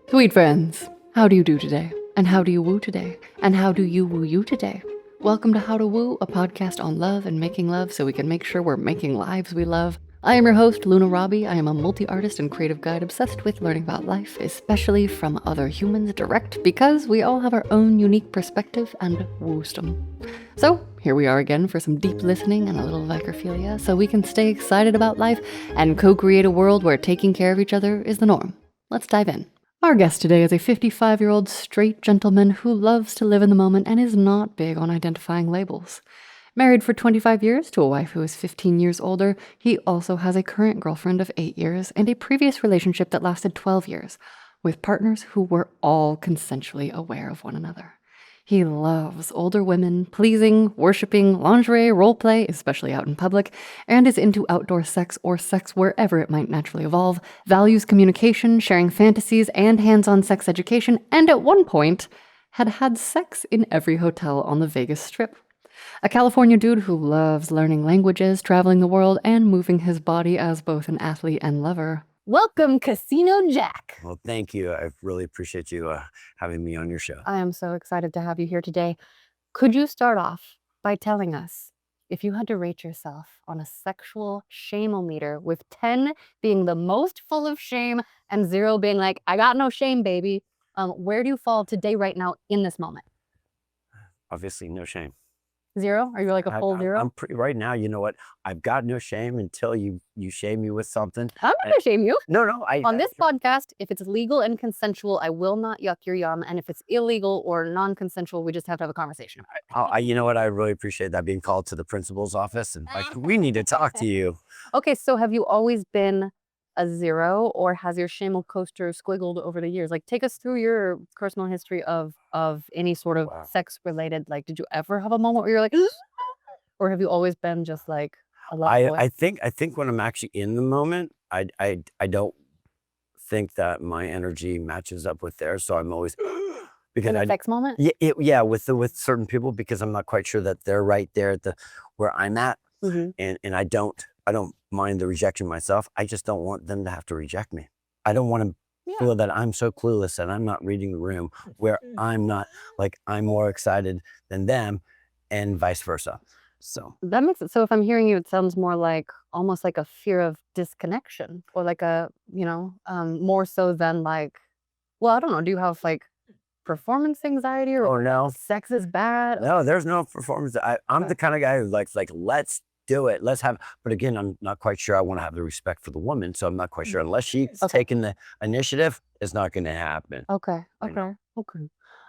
Sweet friends, how do you do today? And how do you woo today? And how do you woo you today? Welcome to How to Woo, a podcast on love and making love so we can make sure we're making lives we love. I am your host, Luna Robbie. I am a multi-artist and creative guide obsessed with learning about life, especially from other humans direct, because we all have our own unique perspective and wisdom. So here we are again for some deep listening and a little vacrophilia so we can stay excited about life and co-create a world where taking care of each other is the norm. Let's dive in. Our guest today is a 55-year-old straight gentleman who loves to live in the moment and is not big on identifying labels. Married for 25 years to a wife who is 15 years older, he also has a current girlfriend of 8 years and a previous relationship that lasted 12 years, with partners who were all consensually aware of one another. He loves older women, pleasing, worshiping, lingerie, roleplay, especially out in public, and is into outdoor sex or sex wherever it might naturally evolve, values communication, sharing fantasies, and hands-on sex education, and at one point had sex in every hotel on the Vegas Strip. A California dude who loves learning languages, traveling the world, and moving his body as both an athlete and lover. Welcome, Casino Jack. Well, thank you. I really appreciate you having me on your show. I am so excited to have you here today. Could you start off by telling us, if you had to rate yourself on a sexual shame-o-meter, with 10 being the most full of shame and 0 being like, I got no shame, baby, where do you fall today, right now, in this moment? Obviously, no shame. 0? Are you like a full 0? I'm pretty right now. You know what? I've got no shame until you shame me with something. I'm not gonna shame you. No. On this podcast, if it's legal and consensual, I will not yuck your yum. And if it's illegal or non-consensual, we just have to have a conversation. You know what? I really appreciate that, being called to the principal's office and like, we need to talk to you. Okay, so have you always been a 0, or has your shame coaster squiggled over the years? Like, take us through your personal history of any sort of sex related. Like, did you ever have a moment where you're like, or have you always been just like a love boy? I think when I'm actually in the moment, I don't think that my energy matches up with theirs, so I'm always because in a sex moment. Yeah, with certain people, because I'm not quite sure that they're right there at where I'm at, and I don't mind the rejection myself. I just don't want them to have to reject me. I don't want to feel that I'm so clueless and I'm not reading the room, where I'm not, like, I'm more excited than them, and vice versa. So that makes it. So if I'm hearing you, it sounds more like almost like a fear of disconnection, or like a, more so than like, well, I don't know. Do you have like performance anxiety, or no, sex is bad? no, there's no performance. I'm the kind of guy who likes, like, let's do it. Let's have, but again, I'm not quite sure I want to have the respect for the woman. So I'm not quite sure, unless she's taking the initiative, it's not going to happen. Okay.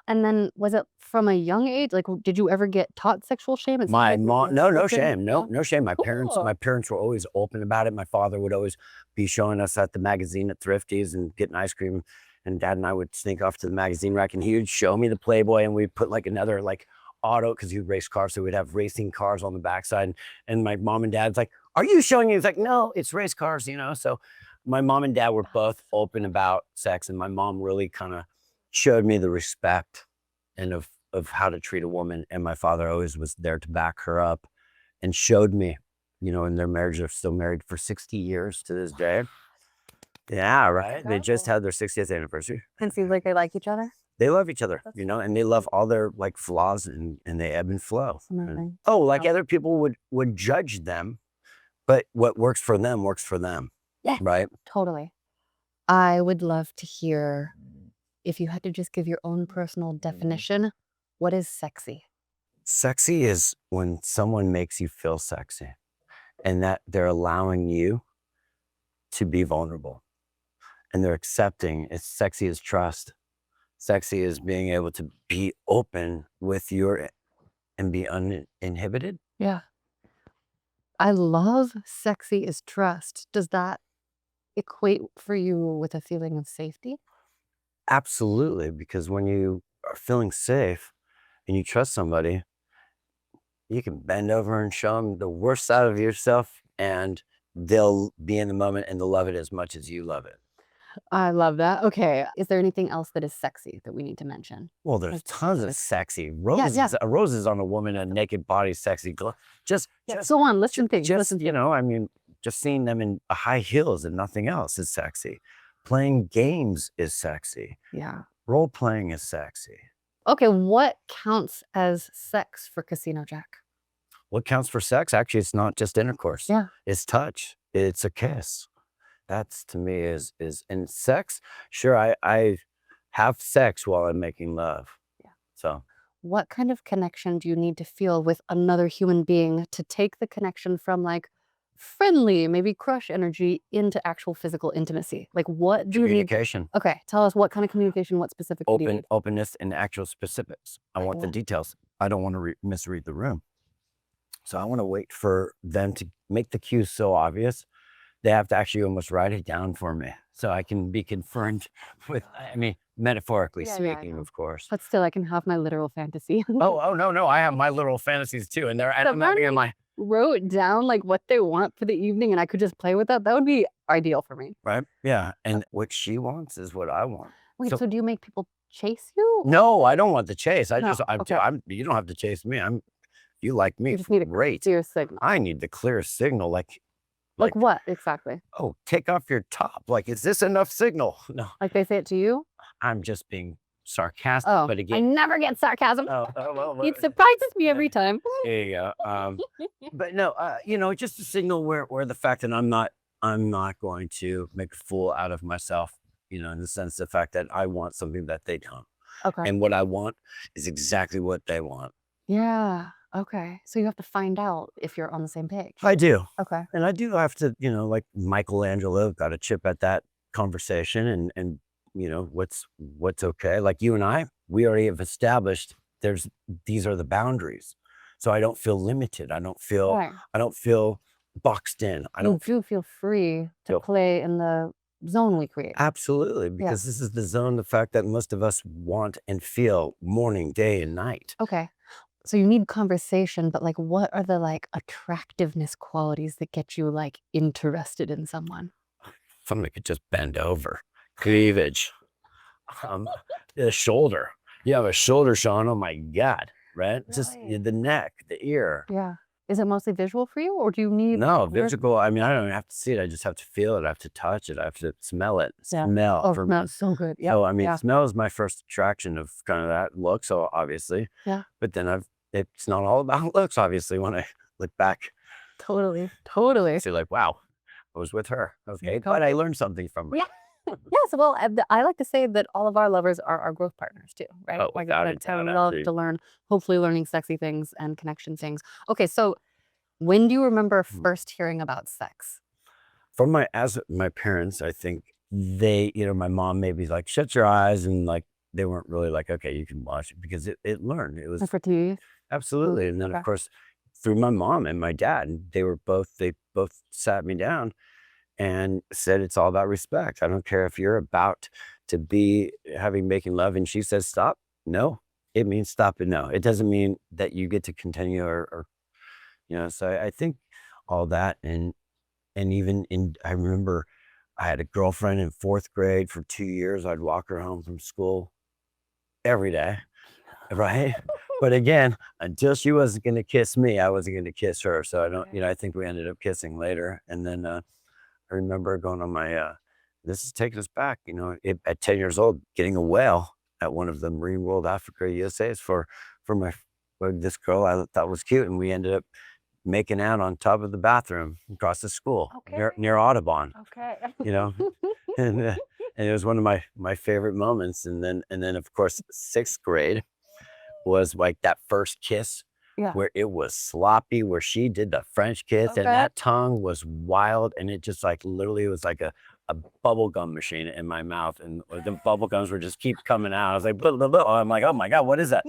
And then, was it from a young age? Like, did you ever get taught sexual shame? My mom, no shame. No shame. My parents were always open about it. My father would always be showing us at the magazine at Thrifty's and getting ice cream. And Dad and I would sneak off to the magazine rack, and he would show me the Playboy, and we'd put like another like auto, because he would race cars, so we'd have racing cars on the backside. And my mom and Dad's like, "Are you showing me?" He's like, "No, it's race cars," So my mom and Dad were both open about sex, and my mom really kind of showed me the respect and of how to treat a woman, and my father always was there to back her up and showed me, in their marriage. They're still married for 60 years to this day. Yeah, right. They just had their 60th anniversary. And seems like they like each other. They love each other, and they love all their like flaws, and they ebb and flow. Amazing. Other people would judge them, but what works for them works for them. Yeah. Right. Totally. I would love to hear, if you had to just give your own personal definition, what is sexy? Sexy is when someone makes you feel sexy, and that they're allowing you to be vulnerable, and they're accepting. It's sexy as trust. Sexy is being able to be open with and be uninhibited. Yeah. I love sexy as trust. Does that equate for you with a feeling of safety? Absolutely, because when you are feeling safe and you trust somebody, you can bend over and show them the worst side of yourself, and they'll be in the moment and they'll love it as much as you love it. I love that. Okay. Is there anything else that is sexy that we need to mention? Well, there's tons of sexy roses. Roses on a woman, a naked body, sexy. Just go on. Listen things. Just seeing them in high heels and nothing else is sexy. Playing games is sexy. Yeah. Role playing is sexy. Okay, what counts as sex for Casino Jack? What counts for sex? Actually, it's not just intercourse. Yeah. It's touch. It's a kiss. That's to me is and sex. Sure, I have sex while I'm making love. Yeah. So What kind of connection do you need to feel with another human being to take the connection from like friendly, maybe crush energy into actual physical intimacy? Like what do you need? communication, Okay, tell us what kind of communication, what specifically do you need? openness, and actual specifics. I want the Cool. details. I don't want to misread the room. So I want to wait for them to make the cues so obvious. They have to actually almost write it down for me so I can be confirmed with, I mean, metaphorically Yeah, I speaking, know. of course. But still, I can have my literal fantasy. Oh, no, I have my little fantasies too. And they're, and So I'm having in my, wrote down like what they want for the evening and I could just play with that, that would be ideal for me. right? Yeah. And what she wants is what I want. Wait, So- so do you make people chase you? No, I don't want the chase. No, okay. You don't have to chase me. You like me. You just need a Great. clear signal. I need the clearest signal. Like what exactly? Oh, take off your top. Like, is this enough signal? No, Like they say it to you? I'm just being sarcastic. Oh, But I again, never get sarcasm. well, It surprises me every time. there you go. But no, just a signal where the fact that I'm not going to make a fool out of myself, in the sense the fact that I want something that they don't. Okay. And what I want is exactly what they want. Yeah. Okay. So you have to find out if you're on the same page. I do. Okay. And I do have to, like Michelangelo got a chip at that conversation and what's okay. Like you and I, we already have established these are the boundaries. So I don't feel limited. I don't feel boxed in. I don't do feel free to feel- play in the zone we create. Absolutely, because this is the zone, the fact that most of us want and feel morning, day, and night. Okay. So you need conversation, but like what are the like attractiveness qualities that get you like interested in someone? Somebody could just bend over. Cleavage. The shoulder. You have a shoulder, Sean. Oh my God. Right? Just Really? the neck, the ear. Yeah. Is it mostly visual for you or do you need No, physical. I mean, I don't even have to see it. I just have to feel it. I have to touch it. I have to smell it. Yeah. Smell. Oh, for smells so good. Yeah. So I mean, yeah. smell is my first attraction of kind of that look. So obviously, Yeah. But then it's not all about looks. Obviously, when I look back, Totally. I see like, wow, I was with her. Okay, but I learned something from her. Yeah. Yes. Well, I like to say that all of our lovers are our growth partners too, right? Oh, Like without a that's how doubt, we love absolutely. to learn, hopefully learning sexy things and connection things. Okay. So when do you remember first hearing about sex? From my parents, I think they, my mom maybe like shut your eyes and like they weren't really like, okay, you can watch it because it learned. It was Like for TV? absolutely. And then Okay. of course through my mom and my dad, they both sat me down and said it's all about respect. I don't care if you're about to be making love and she says stop. No, it means stop and no. It doesn't mean that you get to continue or so I think all that and even I remember I had a girlfriend in 4th grade for 2 years. I'd walk her home from school every day, right? But again, until she wasn't going to kiss me, I wasn't going to kiss her. So I don't, I think we ended up kissing later. And then I remember going on my, this is taking us back, at 10 years old, getting a whale at one of the Marine World Africa USA's for this girl I thought was cute. And we ended up making out on top of the bathroom across the school near Audubon, Okay. and it was one of my favorite moments. And then of course 6th grade was like that first kiss where it was sloppy, where she did the French kiss and that tongue was wild. And it just like literally was like a bubble gum machine in my mouth. And the bubble gums were just keep coming out. I was like, blah, blah, blah. I'm like, oh my God, what is that?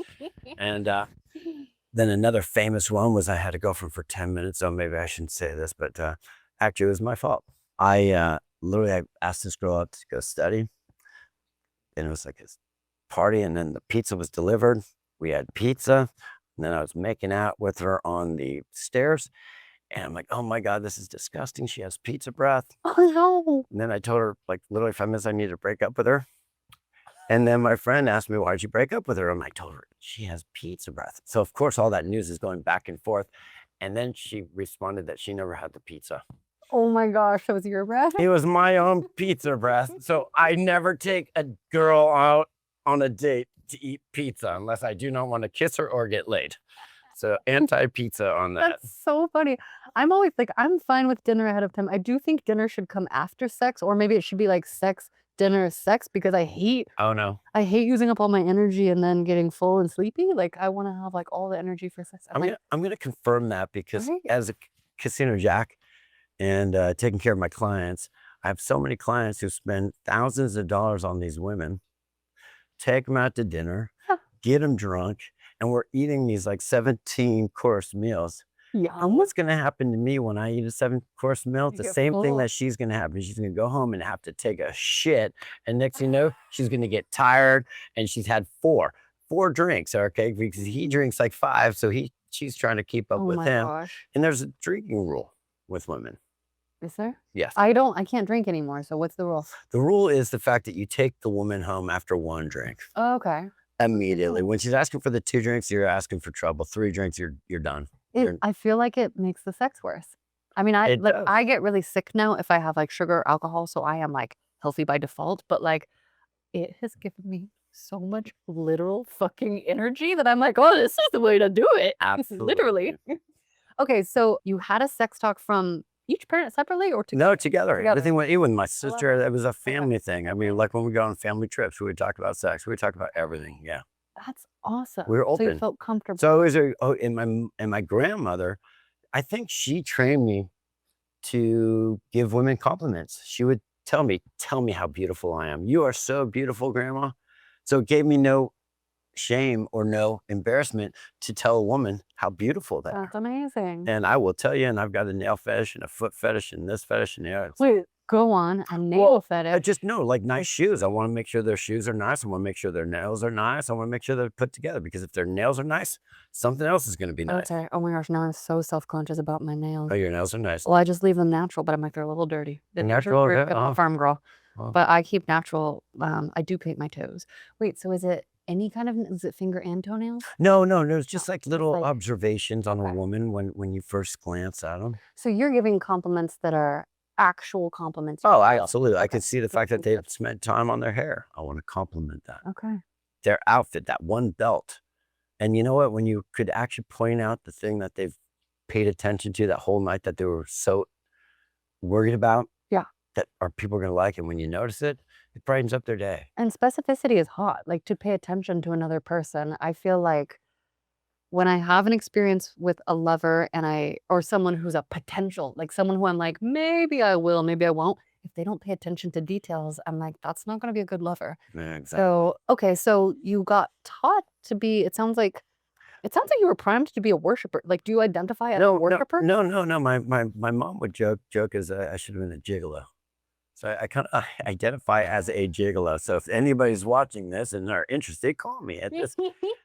And then another famous one was I had a girlfriend for 10 minutes. So maybe I shouldn't say this, but actually it was my fault. I asked this girl out to go study and it was like this party and then the pizza was delivered. We had pizza and then I was making out with her on the stairs and I'm like, oh my God, this is disgusting. She has pizza breath. Oh no. And then I told her like literally 5 minutes I needed to break up with her. And then my friend asked me, why'd you break up with her? And I told her she has pizza breath. So of course, all that news is going back and forth. And then she responded that she never had the pizza. Oh my gosh, that was your breath? It was my own pizza breath. So I never take a girl out on a date to eat pizza unless I do not want to kiss her or get laid. So anti-pizza on that. That's so funny. I'm always like, I'm fine with dinner ahead of time. I do think dinner should come after sex, or maybe it should be like sex, dinner, sex, because I hate using up all my energy and then getting full and sleepy. Like I want to have like all the energy for sex. I'm gonna confirm that because Right? as a casino jack and taking care of my clients, I have so many clients who spend thousands of dollars on these women, take them out to dinner, Yeah. get them drunk, and we're eating these like 17-course meals. And Yum. what's gonna happen to me when I eat a 7-course meal? It's the get same thing full. that she's gonna happen. She's gonna go home and have to take a shit, and next thing you know, she's gonna get tired, and she's had four drinks, okay? Because he drinks like 5, so she's trying to keep up Oh with my him. gosh. And there's a drinking rule with women. Is there? Yes. I can't drink anymore. So what's the rule? The rule is the fact that you take the woman home after 1 drink. Oh, okay. Immediately. When she's asking for the 2 drinks, you're asking for trouble. 3 drinks, you're done. I feel like it makes the sex worse. I mean, It does. I get really sick now if I have like sugar or alcohol, so I am like healthy by default, but like it has given me so much literal fucking energy that I'm like, oh, this is the way to do it. Absolutely. Literally. Okay, so you had a sex talk from each parent separately or No, together. Together. Everything went even my it. sister, it was a family thing. I mean, like when we go on family trips, we would talk about sex. We would talk about everything. Yeah. That's awesome. We were So you open. felt comfortable. So it was and my grandmother, I think she trained me to give women compliments. She would tell me how beautiful I am. You are so beautiful, Grandma. So it gave me no shame or no embarrassment to tell a woman how beautiful they are. That's amazing. And I will tell you, and I've got a nail fetish and a foot fetish and this fetish and the other. Wait, go on. A nail fetish. I just know, like nice shoes. I want to make sure their shoes are nice. I want to make sure their nails are nice. I want to make sure they're put together because if their nails are nice, something else is going to be nice. Okay. Oh my gosh, now I'm so self-conscious about my nails. Oh, your nails are nice. Well, I just leave them natural, but I'm like, they're a little dirty. Natural, We're okay. a farm girl. Oh. But I keep natural. I do paint my toes. Wait, so is it any kind of, is it finger and toenails? No, it's just like little like- observations on Okay. a woman when you first glance at them. So you're giving compliments that are actual compliments. Oh, absolutely. I Okay. could see the fact that they've spent time on their hair. I want to compliment that. Okay. Their outfit, that one belt. And you know what? When you could actually point out the thing that they've paid attention to that whole night that they were so worried about. Yeah. That are people going to like, and when you notice it, it brightens up their day. And specificity is hot. Like to pay attention to another person. I feel like when I have an experience with a lover or someone who's a potential, like someone who I'm like, maybe I will, maybe I won't. If they don't pay attention to details, I'm like, that's not going to be a good lover. Yeah, exactly. So, okay. So you got taught to be, it sounds like you were primed to be a worshiper. Like, do you identify as a worshiper? No. My mom would joke as I should have been a gigolo. So I kind of identify as a gigolo. So if anybody's watching this and are interested, call me at this.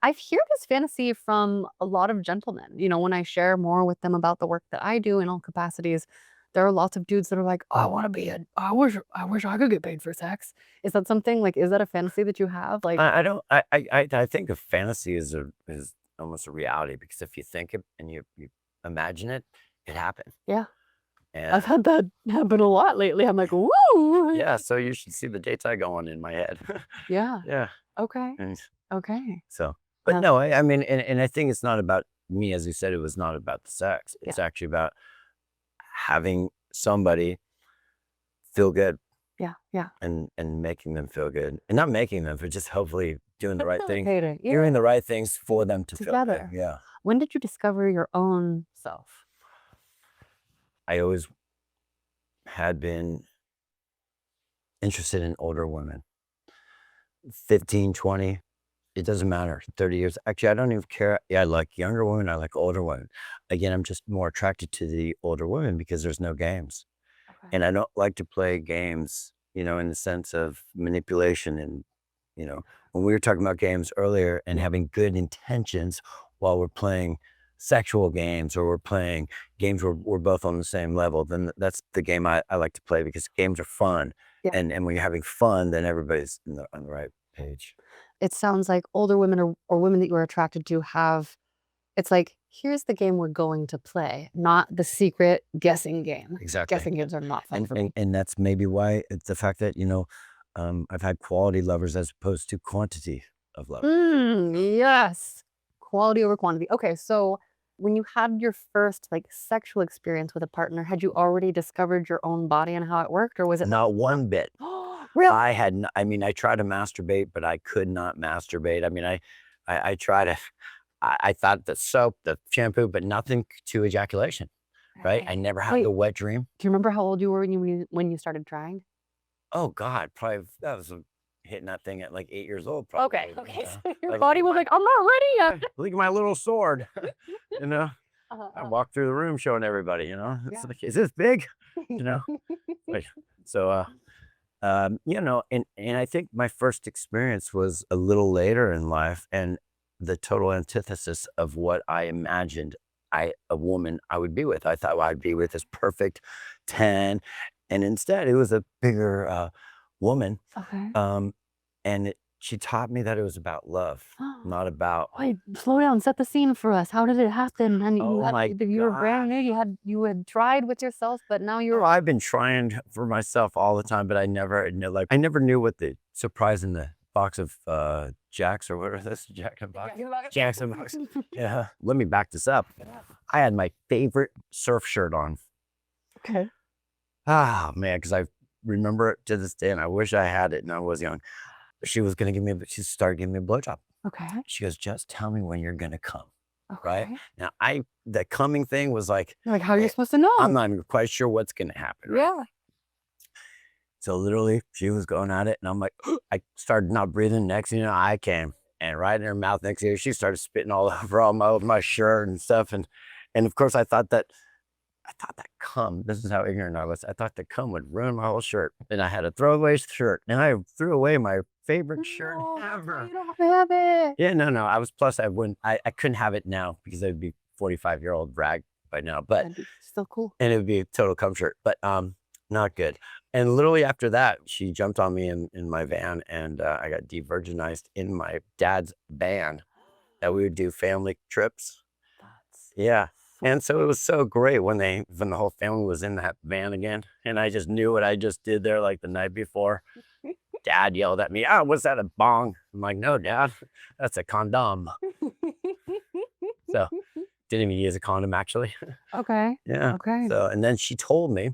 I hear this fantasy from a lot of gentlemen. You know, when I share more with them about the work that I do in all capacities, there are lots of dudes that are like, I want to be I wish I could get paid for sex. Is that something like, is that a fantasy that you have? Like, I think a fantasy is almost a reality because if you think it and you imagine it, it happens. Yeah. And I've had that happen a lot lately. I'm like, woo. yeah, so you should see the dates I go on in my head. Yeah. Yeah. Okay. And Okay. so, but Yeah. no, I mean, and I think it's not about me, as you said, it was not about the sex. It's actually about having somebody feel good. Yeah. Yeah. And making them feel good, and not making them, but just hopefully doing the right thing, Facilitating, yeah. doing the right things for them to feel Together. good. Yeah. When did you discover your own self? I always had been interested in older women. 15, 20, it doesn't matter. 30 years. Actually, I don't even care. Yeah, I like younger women. I like older women. Again, I'm just more attracted to the older women because there's no games. Okay. And I don't like to play games, in the sense of manipulation. And, when we were talking about games earlier and having good intentions while we're playing sexual games or we're playing games where we're both on the same level, then that's the game I like to play because games are fun. Yeah. And when you're having fun, then everybody's on the right page. It sounds like older women or women that you're attracted to it's like here's the game we're going to play, not the secret guessing game. Exactly. Guessing games are not fun for me. And that's maybe why it's the fact that, I've had quality lovers as opposed to quantity of love. Yes. Quality over quantity. Okay, so when you had your first like sexual experience with a partner, had you already discovered your own body and how it worked, or was it Not one bit. really? I tried to masturbate, but I could not masturbate. I mean, I tried to, I thought the soap, the shampoo, but nothing to ejaculation, right? I never had the wet dream. Do you remember how old you were when you started trying? Oh God, probably that was hitting that thing at like 8 years old. Probably. Okay. So your body was like, I'm not ready yet. Look at my little sword. I Uh-huh. walked through the room showing everybody. It's Yeah. like, is this big? Like, so and I think my first experience was a little later in life, and the total antithesis of what I imagined a woman I would be with. I thought I'd be with this perfect 10, and instead it was a bigger woman. Okay. And she taught me that it was about love, not about. Wait, slow down, set the scene for us. How did it happen? And Oh my you were brand new, you had tried with yourself, but now you're I've been trying for myself all the time, but I never knew what the surprise in the box of Jacks, or what are this? Jack in the Box? Jacks in the Box. Yeah. Let me back this up. I had my favorite surf shirt on. Okay. Ah, man, because I remember it to this day, and I wish I had it and I was young. She started giving me a blowjob. Okay. She goes, just tell me when you're gonna come. Okay. Right? Now the coming thing was like, You're like, how are you supposed to know? I'm not even quite sure what's gonna happen. Right? Yeah. So literally she was going at it, and I'm like, I started not breathing. Next thing you know, I came, and right in her mouth next to her, she started spitting all over my shirt and stuff. And of course I thought that cum, this is how ignorant I was. I thought that cum would ruin my whole shirt. And I had a throwaway shirt. And I threw away my favorite shirt ever. You don't have it. Yeah, no. I couldn't have it now because I'd be 45-year-old brag by now. But That'd be still cool. and it would be a total cum shirt. But not good. And literally after that, she jumped on me in my van, and I got de-virginized in my dad's van that we would do family trips. Yeah. And so it was so great when the whole family was in that van again, and I just knew what I just did there like the night before. Dad yelled at me, what's that, a bong? I'm like, no, Dad, that's a condom. So didn't even use a condom, actually. Okay. Yeah. Okay. So, and then she told me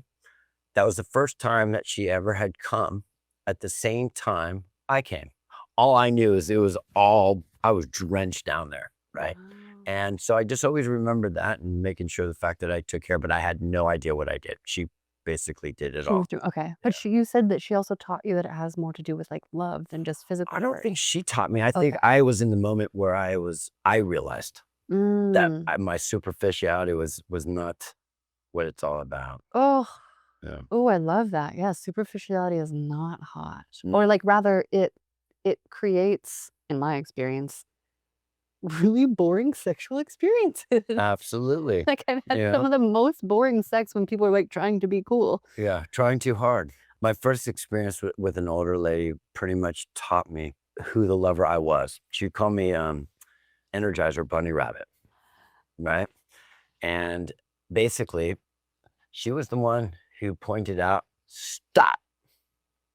that was the first time that she ever had come at the same time I came. All I knew is I was drenched down there, right? Wow. And so I just always remembered that, and making sure the fact that I took care, but I had no idea what I did. She basically did it all. Okay. But you said that she also taught you that it has more to do with like love than just physical. I don't hurt. think she taught me. I think I was in the moment where I realized that my superficiality was not what it's all about. Oh, Yeah. oh, I love that. Yeah, superficiality is not hot. Or like rather it creates, in my experience, really boring sexual experiences. Absolutely. Like I've had some of the most boring sex when people are like trying to be cool. Yeah, trying too hard. My first experience with an older lady pretty much taught me who the lover I was. She'd call me Energizer Bunny Rabbit, right? And basically, she was the one who pointed out, stop,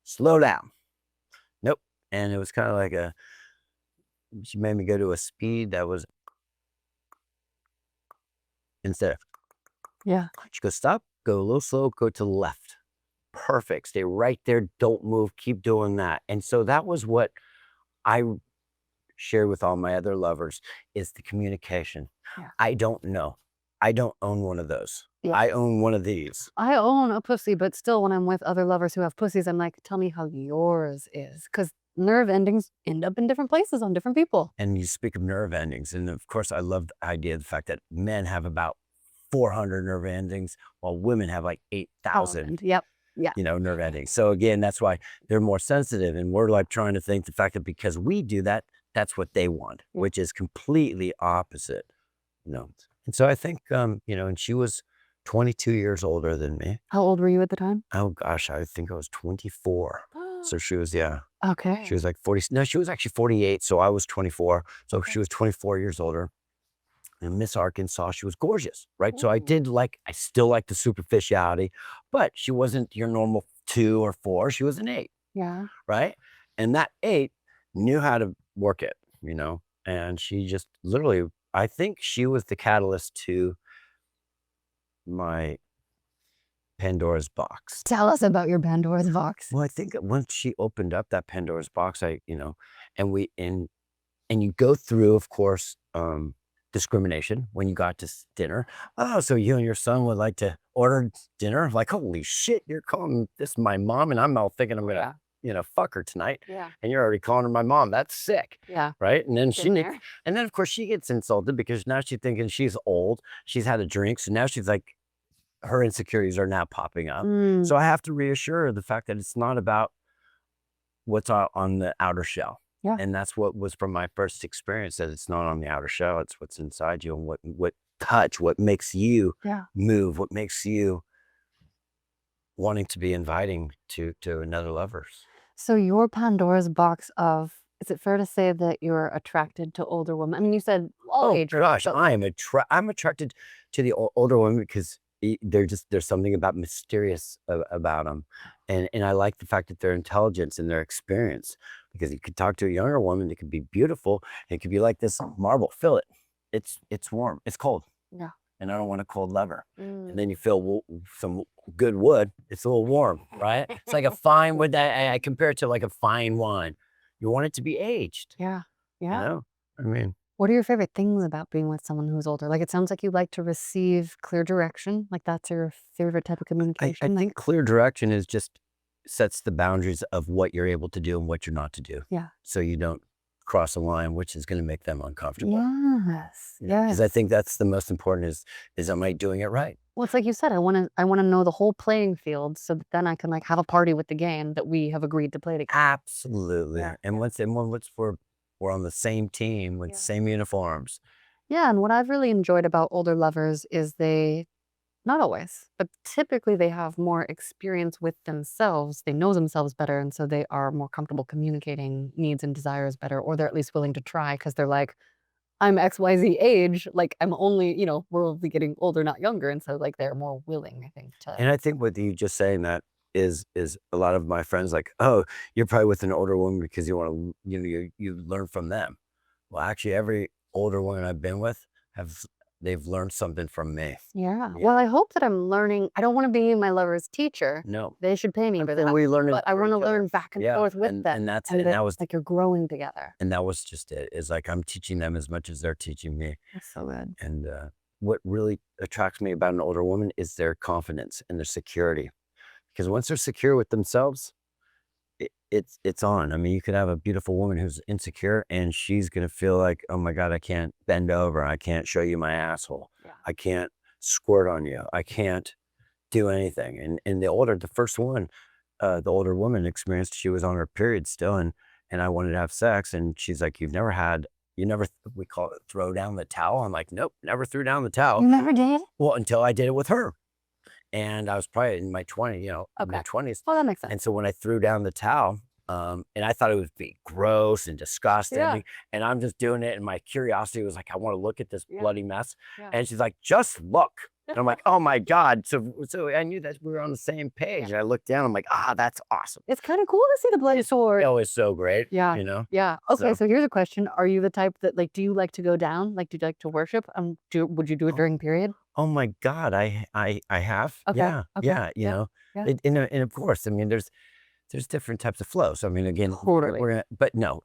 slow down. Nope. And it was kind of like she made me go to a speed that was instead of. Yeah. She goes, stop, go a little slow, go to the left. Perfect. Stay right there. Don't move. Keep doing that. And so that was what I shared with all my other lovers, is the communication. Yeah. I don't know. I don't own one of those. Yeah. I own one of these. I own a pussy, but still when I'm with other lovers who have pussies, I'm like, tell me how yours is. Because nerve endings end up in different places on different people. And you speak of nerve endings. And of course, I love the idea of the fact that men have about 400 nerve endings, while women have like 8,000. Yep. Yeah. Nerve endings. So again, that's why they're more sensitive. And we're like trying to think the fact that because we do that, that's what they want, which is completely opposite. And so I think, and she was 22 years older than me. How old were you at the time? Oh gosh, I think I was 24. So she was, Okay. she was like 40. No, she was actually 48. So I was 24. So she was 24 years older. And Miss Arkansas, she was gorgeous, right? So I still like the superficiality, but she wasn't your normal 2 or 4. She was an 8, Yeah. right? And that 8 knew how to work it, and she just literally, I think she was the catalyst to my Pandora's box. Tell us about your Pandora's box. Well, I think once she opened up that Pandora's box, and you go through, of course, discrimination when you got to dinner. Oh, so you and your son would like to order dinner? Like, holy shit, you're calling this my mom, and I'm all thinking I'm gonna, fuck her tonight. Yeah. And you're already calling her my mom. That's sick. Yeah. Right. And then Been and then of course she gets insulted because now she's thinking she's old. She's had a drink. So now she's like, her insecurities are now popping up. So I have to reassure her the fact that it's not about what's on the outer shell. Yeah. And that's what was from my first experience, that it's not on the outer shell, it's what's inside you, and what makes you move, what makes you wanting to be inviting to another lover's. So your Pandora's box of, is it fair to say that you're attracted to older women? I mean, you said all age. Oh gosh, I'm attracted to the older women because there's something about mysterious about them, and I like the fact that their intelligence and their experience. Because you could talk to a younger woman, it could be beautiful, it could be like this marble. Feel it, it's warm, it's cold. Yeah. And I don't want a cold lever. And then you feel some good wood, it's a little warm, right? It's like a fine wood. I compare it to like a fine wine. You want it to be aged. Yeah. Yeah. I mean, what are your favorite things about being with someone who's older? Like, it sounds like you like to receive clear direction. Like, that's your favorite type of communication. I think clear direction is just sets the boundaries of what you're able to do and what you're not to do. Yeah. So you don't cross a line, which is going to make them uncomfortable. Yes. Yes. Because I think that's the most important is am I doing it right? Well, it's like you said, I want to know the whole playing field so that then I can like have a party with the game that we have agreed to play together. Absolutely. Yeah. And once we're on the same team with the same uniforms. Yeah. And what I've really enjoyed about older lovers is not always, but typically they have more experience with themselves. They know themselves better. And so they are more comfortable communicating needs and desires better, or they're at least willing to try because they're like, I'm XYZ age. Like, I'm only, we're only getting older, not younger. And so like they're more willing, I think, to. And I think with you just saying that is a lot of my friends like, oh, you're probably with an older woman because you want to, you learn from them. Well, actually, every older woman I've been with they've learned something from me. Yeah. Well, I hope that I'm learning. I don't want to be my lover's teacher. No. They should pay me for that. But I want to learn back and forth with them. And that was like, you're growing together. And that was just it. Is like I'm teaching them as much as they're teaching me. That's so good. And what really attracts me about an older woman is their confidence and their security. Because once they're secure with themselves, it's on. I mean, you could have a beautiful woman who's insecure and she's going to feel like, oh my God, I can't bend over. I can't show you my asshole. Yeah. I can't squirt on you. I can't do anything. And the first one, the older woman experienced, she was on her period still. And I wanted to have sex. And she's like, we call it throw down the towel. I'm like, nope, never threw down the towel. You never did? Well, until I did it with her. And I was probably in my 20s. Well, that makes sense. And so when I threw down the towel, and I thought it would be gross and disgusting, and I'm just doing it, and my curiosity was like, I want to look at this bloody mess. And she's like, just look. And I'm like, oh my God. So I knew that we were on the same page. And I looked down, I'm like, that's awesome. It's kind of cool to see the bloody sword. Oh, it's so great. Yeah. Yeah. Okay, so here's a question. Are you the type that, like, do you like to go down? Like, do you like to worship? Would you do it during period? Oh my God, I have. Okay. Yeah. Okay. Yeah. And of course, I mean, there's different types of flow. So I mean, again, totally. but no,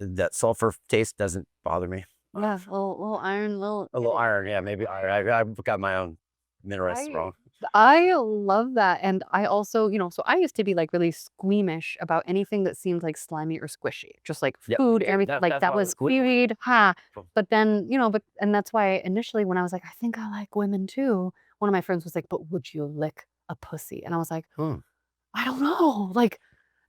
that sulfur taste doesn't bother me. Yeah, a little iron, a little iron. Yeah, maybe iron. I've got my own minerals wrong. I love that. And I also, so I used to be like really squeamish about anything that seemed like slimy or squishy, just like food, everything. Like that was seaweed, But then, and that's why initially when I was like, I think I like women too, one of my friends was like, but would you lick a pussy? And I was like, I don't know. Like,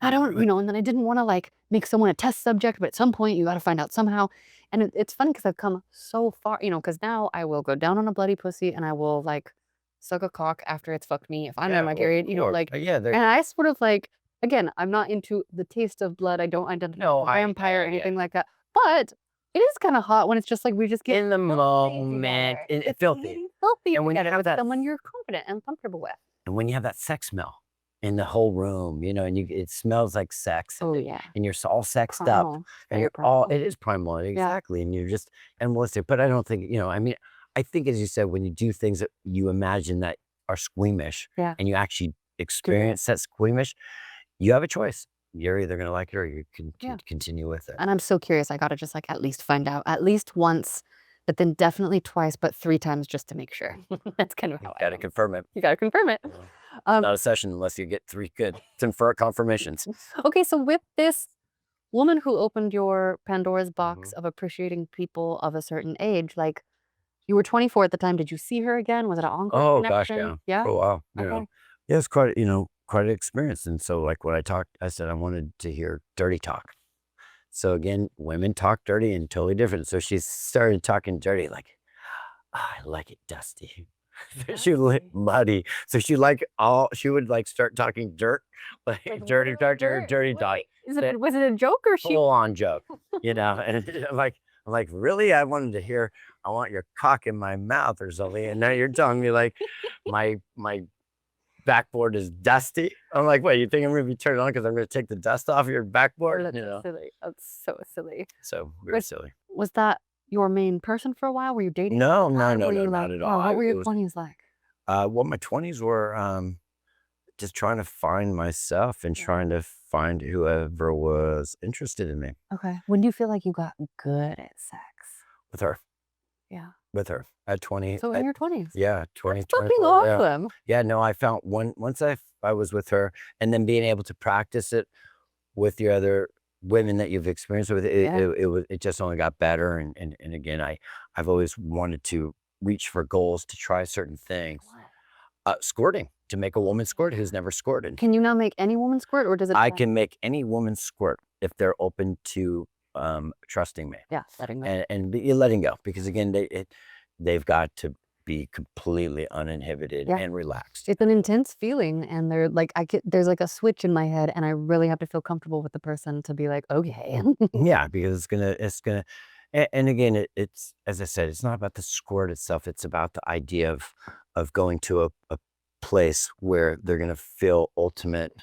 I don't, and then I didn't want to like make someone a test subject, but at some point you got to find out somehow. And it's funny because I've come so far, because now I will go down on a bloody pussy and I will like suck a cock after it's fucked me if I'm in my period, and I sort of like, again, I'm not into the taste of blood. I don't identify as a vampire or anything like that. But It is kind of hot when it's just like we just get in the moment, it's filthy. Filthy And when you together have with that, someone you're confident and comfortable with. and when you have that sex smell in the whole room, you know, and it smells like sex. Oh yeah. And you're all sexed up, Primal. and Very you're primal. it is primal, exactly. And you're just animalistic. But I don't think, you know, I mean, I think as you said, when you do things that you imagine that are squeamish, Yeah. and you actually experience that squeamish, you have a choice. You're either gonna like it or you can continue with it. And I'm so curious. I gotta just like at least find out at least once, but then definitely twice, but 3 times just to make sure. That's kind of how I Gotta am. confirm it. You gotta confirm it. Not a session unless you get 3 good confirmations. Okay, so with this woman who opened your Pandora's box of appreciating people of a certain age, like you were 24 at the time. Did you see her again? Was it an ongoing Oh gosh, connection? yeah. Yeah. For a while, you Okay. know. Yeah, it's quite, you know, quite an experience. And so like when I said I wanted to hear dirty talk. So again, women talk dirty and totally different. So she started talking dirty, like, "Ah, I like it dusty." She would muddy. So she would like start talking dirt, like dirty talk. Was it a joke or she? Full on joke, you know. And I'm like, really? I wanted to hear, I want your cock in my mouth or something. And now you're telling me like my backboard is dusty. I'm like, what, you think I'm gonna be turned on because I'm gonna take the dust off your backboard? That's You know. silly. That's so silly. So very silly. Was that your main person for a while? Were you dating? No, at the no, time? no, Were no, you not like, at all. what were It your was 20s like? well, my 20s were just trying to find myself and trying to find whoever was interested in me. Okay. When do you feel like you got good at sex? With her. Yeah. With her at 20. So in your 20s. Yeah, 20, That's fucking 24, yeah. awesome. Yeah, no, I found once I was with her, and then being able to practice it with your other women that you've experienced with, it just only got better. And again, I've always wanted to reach for goals to try certain things. Squirting, to make a woman squirt who's never squirted. Can you now make any woman squirt, or does it? I can make any woman squirt if they're open to trusting me. Yeah, letting go. And letting go, because again, they've got to be completely uninhibited and relaxed. It's an intense feeling, and they're like, there's like a switch in my head, and I really have to feel comfortable with the person to be like, okay. Yeah, because it's gonna, and again, it's as I said, it's not about the squirt itself. It's about the idea of going to a place where they're gonna feel ultimate,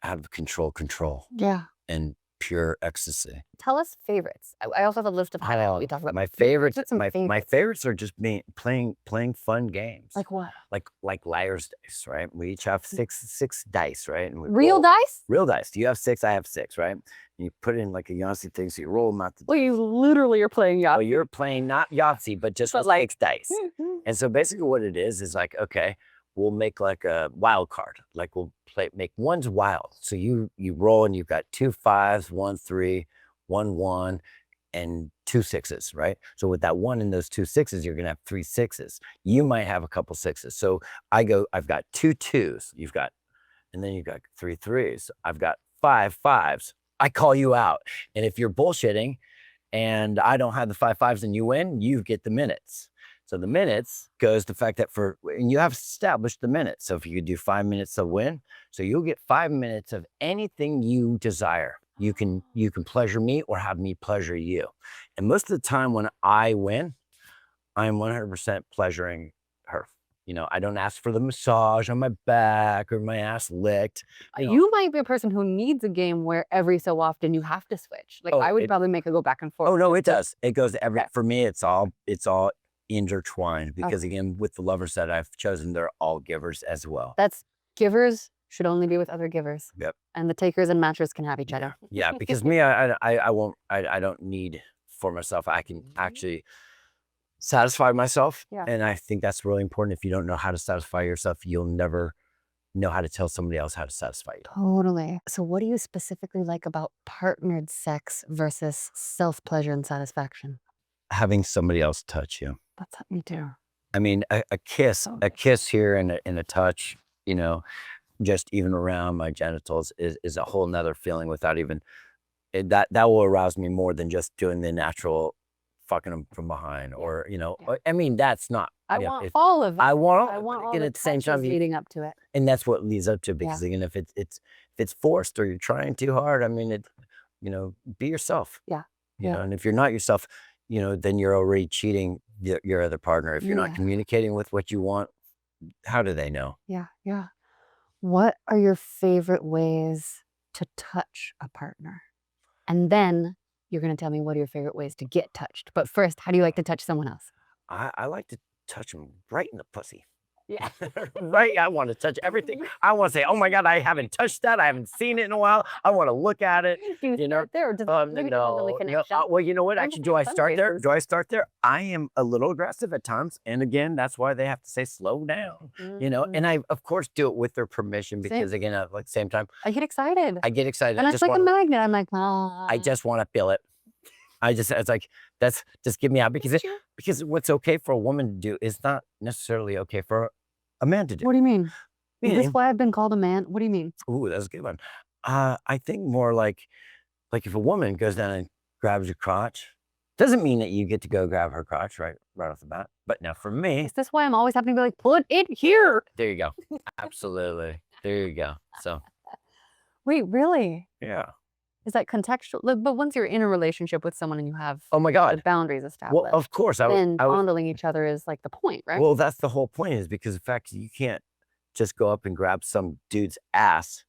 out of control, Yeah. and pure ecstasy. Tell us favorites. I also have a list of highlights we talk about. My favorites. My favorites. favorites are just playing fun games. Like what? Like liar's dice, right? We each have six dice, right? And we Real roll. dice? Real dice. You have 6, I have 6, right? And you put in like a Yahtzee thing, so you roll them out. Well, you literally are playing Yahtzee. Oh, you're playing not Yahtzee, but just with 6 dice. And so basically what it is like, okay, we'll make like a wild card. Like we'll make one's wild. So you roll and you've got 2 5s, 1 3, 1 1, and 2 6s, right? So with that 1 and those 2 6s, you're gonna have 3 6s. You might have a couple 6s. So I've got 2 2s. And then you've got 3 3s. I've got 5 5s. I call you out. And if you're bullshitting and I don't have the 5 5s and you win, you get the minutes. So the minutes goes the fact that and you have established the minutes. So if you could do 5 minutes to win, so you'll get 5 minutes of anything you desire. You can pleasure me or have me pleasure you. And most of the time when I win, I'm 100% pleasuring her. You know, I don't ask for the massage on my back or my ass licked. You might be a person who needs a game where every so often you have to switch. Like I would probably make it go back and forth. Oh no, it does. It goes to for me, it's all intertwined, because again, with the lovers that I've chosen, they're all givers as well. That's givers should only be with other givers. Yep. And the takers and matchers can have each other. Yeah, because me, I don't need for myself. I can actually satisfy myself. Yeah. And I think that's really important. If you don't know how to satisfy yourself, you'll never know how to tell somebody else how to satisfy you. Totally. So what do you specifically like about partnered sex versus self-pleasure and satisfaction? Having somebody else touch you. That's me too. I mean, a kiss here and a touch, you know, just even around my genitals is a whole nother feeling without even, that will arouse me more than just doing the natural fucking them from behind, or, you know, I mean, that's not. I want all of it. I want all the at the same time leading up to it. And that's what leads up to, because again, if it's forced or you're trying too hard, I mean, you know, be yourself. Yeah. You know, and if you're not yourself, then you're already cheating your other partner. If you're not communicating with what you want, how do they know? Yeah, yeah. What are your favorite ways to touch a partner? And then you're gonna tell me what are your favorite ways to get touched. But first, how do you like to touch someone else? I like to touch them right in the pussy. Yeah. Right? I want to touch everything. I want to say, oh my God, I haven't touched that. I haven't seen it in a while. I want to look at it. Do you start there or maybe it doesn't really No. connection? Well, you know what? Some Actually, people do I have sun start there? faces. Do I start there? I am a little aggressive at times. And again, that's why they have to say, slow down, and I, of course, do it with their permission because, again, at the same time, I get excited. I get excited. And it's like a magnet. I'm like, I just want to feel it. It's like, just give me out because what's okay for a woman to do is not necessarily okay for a man to do. What do you mean? Is this Meaning- why I've been called a man? What do you mean? Ooh, that's a good one. I think more like if a woman goes down and grabs your crotch, doesn't mean that you get to go grab her crotch right off the bat. But now for me, Is this why I'm always having to be like, put it here? there you go. Absolutely. There you go. So Wait, really? yeah. Is that contextual? But once you're in a relationship with someone and you have Oh my the God. boundaries Well, established, of course. then fondling each other is like the point, right? Well, that's the whole point, is because the fact you can't just go up and grab some dude's ass,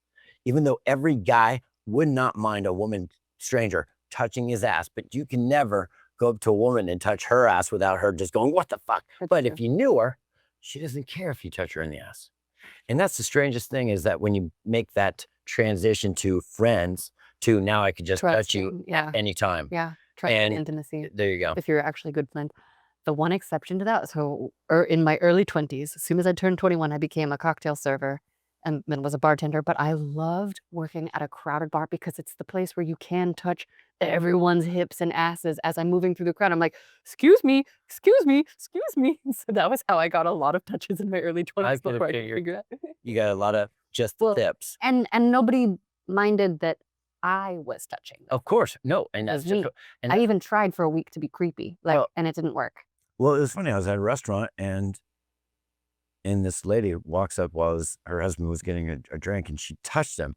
even though every guy would not mind a woman stranger touching his ass, but you can never go up to a woman and touch her ass without her just going, what the fuck? That's But true. if you knew her, she doesn't care if you touch her in the ass. And that's the strangest thing, is that when you make that transition to friends to now I could just touch you Trusting, yeah, anytime. yeah, trust and And intimacy. there you go. If you're actually a good friend. The one exception to that, so in my early 20s, as soon as I turned 21, I became a cocktail server and then was a bartender. But I loved working at a crowded bar because it's the place where you can touch everyone's hips and asses as I'm moving through the crowd. I'm like, excuse me, excuse me, excuse me. So that was how I got a lot of touches in my early 20s before I could figure it out. You got a lot of just Well, tips. And nobody minded that I was touching them. Of course. No. And It that's was just me. and I even tried for a week to be creepy, and it didn't work. well, it was funny. I was at a restaurant and this lady walks up while her husband was getting a drink, and she touched him.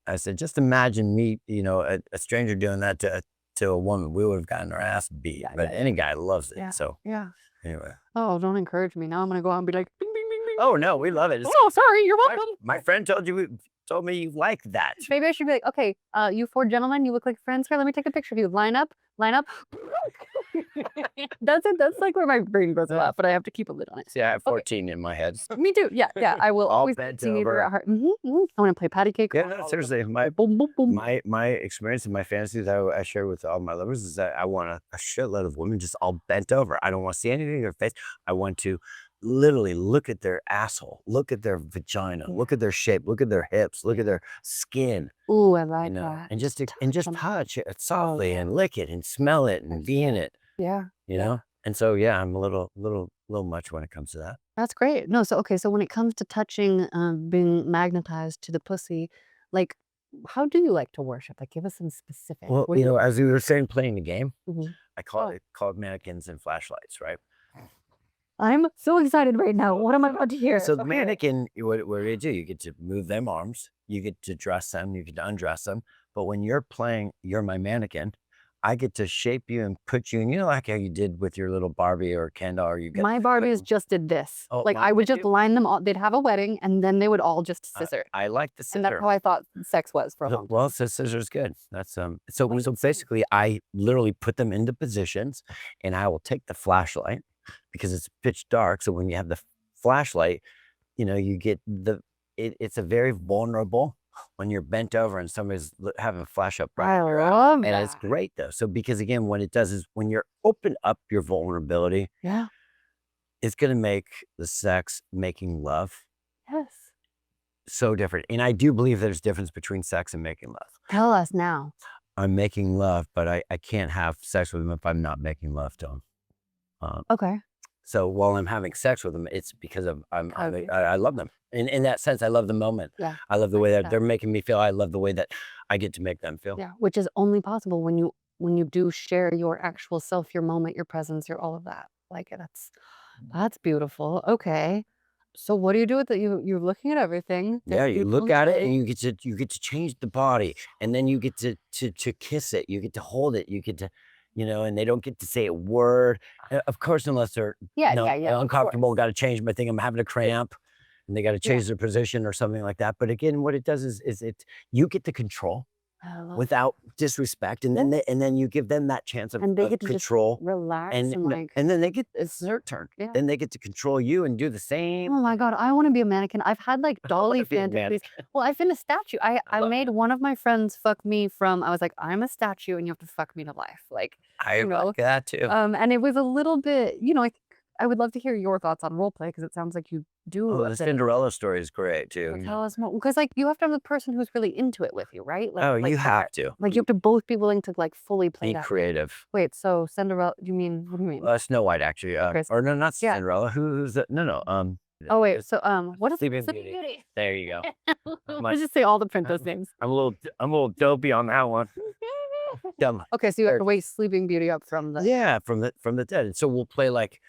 I said, just imagine me, a stranger doing that to a woman. We would have gotten our ass beat. But any guy loves it. Yeah. So Yeah. anyway. Oh, don't encourage me. Now I'm gonna go out and be like, bing, bing, bing, bing. Oh no, we love it. Oh, sorry, you're welcome. My friend told me you like that. Maybe I should be like, okay, you four gentlemen, you look like friends here. Let me take a picture of you. Line up, line up. That's it. That's like where my brain goes a lot, but I have to keep a lid on it. See, I have 14 in my head. Me too. Yeah, yeah. I will All always bent see neighbor over. at heart. I want to play patty cake. Yeah, no, seriously. Boom, boom, boom. My experience and my fantasies I share with all my lovers is that I want a shitload of women just all bent over. I don't want to see anything in their face. I want to literally look at their asshole, look at their vagina, look at their shape, look at their hips, look at their skin, Ooh, I like that. and just them. touch it softly and lick it and smell it and be in it, Yeah. And so yeah, I'm a little much when it comes to that. That's great. No, so okay, so when it comes to touching, being magnetized to the pussy, like, how do you like to worship? Like, give us some specifics. Well, What do you- as we were saying, playing the game, Mhm. I call it mannequins and flashlights, right? I'm so excited right now. What am I about to hear? So the Okay. mannequin, what do you do? You get to move them arms, you get to dress them, you get to undress them. But when you're my mannequin, I get to shape you and put you in, like how you did with your little Barbie or Ken doll, or you get My Barbies just did this. Oh, Like, I mine would just too? line them all. They'd have a wedding, and then they would all just scissor. I like the And that's scissor. how I thought sex was for a long time. Well, so scissor's good. That's so basically I literally put them into positions, and I will take the flashlight because it's pitch dark. So when you have the flashlight, you get it's a very vulnerable when you're bent over and somebody's having a flash up right I in your eye. love And that. it's great though. So because again, what it does is when you're open up your vulnerability, Yeah. it's gonna make the sex, making love, Yes. so different. And I do believe there's difference between sex and making love. Tell us now. I'm making love, but I can't have sex with them if I'm not making love to them. Okay. So while I'm having sex with them, it's because Okay. I love them. In that sense, I love the moment. Yeah. I love the way that that. they're making me feel. I love the way that I get to make them feel. Yeah. Which is only possible when you do share your actual self, your moment, your presence, your all of that. Like, that's beautiful. Okay. So what do you do with it? You're looking at everything. Yeah, you You look don't at it say. and you get to change the body, and then you get to kiss it. You get to hold it. You get to, and they don't get to say a word. Of course, unless they're Yeah, yeah, yeah. Of uncomfortable, course. got to change my thing. I'm having a cramp, and they got to Yeah. change their position or something like that. But again, what it does is you get the control I love without disrespect, and then you give them that chance and they of get to just control, relax and and like. and then they get it's their turn. Yeah. Then they get to control you and do the same. Oh my God, I want to be a mannequin. I've had like dolly be a fantasies. mannequin. Well, I've been a statue. I love made one of my friends fuck me from. I was like, I'm a statue and you have to fuck me to life. Like, I like that too. and it was a little bit, I would love to hear your thoughts on role play because it sounds like you do Oh, a the bit of. Cinderella story is great So too. tell us more because like you have to have the person who's really into it with you, right? Like, Oh, like you that. have to Like you have to both be willing to like fully play be that. creative. Wait, so Cinderella? What do you mean? Snow White actually, Okay. or no, not Yeah. Cinderella. Who's that? No. Oh wait, it's so what is Sleeping Sleeping Beauty. Beauty? There you go. Let's just say all the princess names. I'm a little dopey on that one. Dumb. Okay, so you have to wake Sleeping Beauty up from the. Yeah, from the dead. And so we'll play like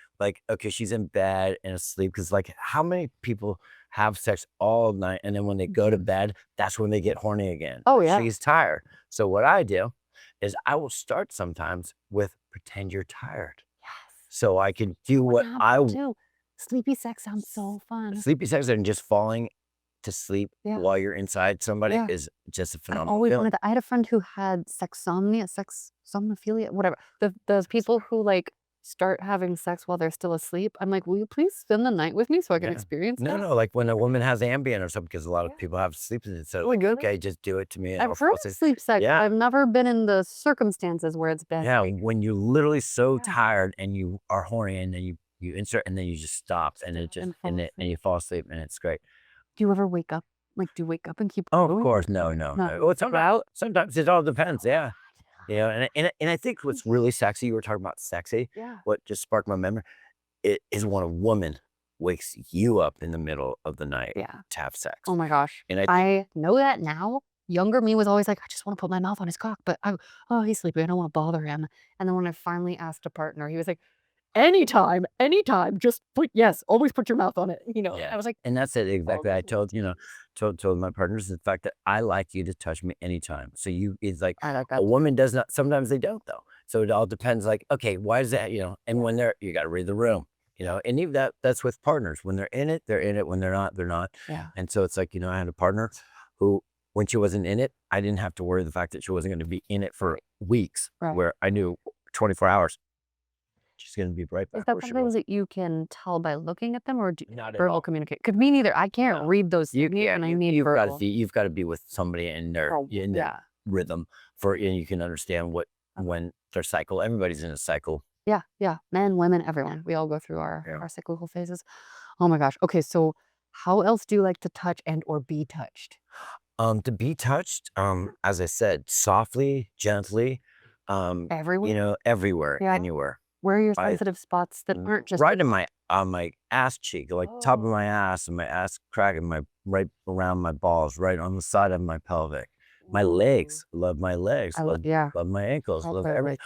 okay, she's in bed and asleep because like how many people have sex all night and then when they go to bed, that's when they get horny again. Oh yeah. She's tired. So what I do is I will start sometimes with pretend you're tired. Yes. So I can do what I do. Sleepy sex sounds so fun. sleepy sex and just falling to sleep Yeah. while you're inside somebody Yeah. is just a I phenomenal always feeling. wanted that. I had a friend who had somnophilia, whatever. Those people who like start having sex while they're still asleep. I'm like, will you please spend the night with me so I can Yeah. experience that? No, like when a woman has Ambien or something, because a lot of people have sleep and so Really good. okay, just do it to me. And I've heard of sleep sex. Yeah. I've never been in the circumstances where it's been. Yeah, when you're literally so Yeah. tired and you are horny and then you insert and then you just stop and it just fall and you fall asleep and it's great. Do you ever wake up? Like, do you wake up and keep Oh, going? of course, no. Well, sometimes it all depends. Yeah, and I think what's really sexy. You were talking about sexy. Yeah. What just sparked my memory? It is when a woman wakes you up in the middle of the night Yeah. to have sex. Oh my gosh. And I know that now. Younger me was always like, I just want to put my mouth on his cock, but he's sleeping. I don't want to bother him. And then when I finally asked a partner, he was like, anytime, just always put your mouth on it. Yeah. I was like, and that's it exactly. I told told my partners the fact that I like you to touch me anytime. So it's like I like a that. woman does not. Sometimes they don't though. So it all depends. Like okay, why is that? And when you got to read the room. And even that's with partners. When they're in it, they're in it. When they're not, they're not. Yeah. And so it's like I had a partner who, when she wasn't in it, I didn't have to worry the fact that she wasn't going to be in it for weeks. Right. Where I knew 24 hours. She's going to be right back Is that where she something was. that you can tell by looking at them or do Not at verbal all. communicate? Because me neither. I can't No. read those You signals and I need you've got verbal. to you've got to be with somebody in their Yeah. rhythm and you can understand when their cycle. Everybody's in a cycle. Yeah. Yeah. Men, women, everyone. We all go through our Yeah. cyclical phases. Oh my gosh. Okay. So how else do you like to touch and or be touched? To be touched, as I said, softly, gently, Everywhere? everywhere, Yeah. anywhere. Where are your I- sensitive spots that aren't just Right in on my ass cheek, like top of my ass and my ass crack and right around my balls, right on the side of my pelvic. My legs, love my legs, love my ankles, love everything.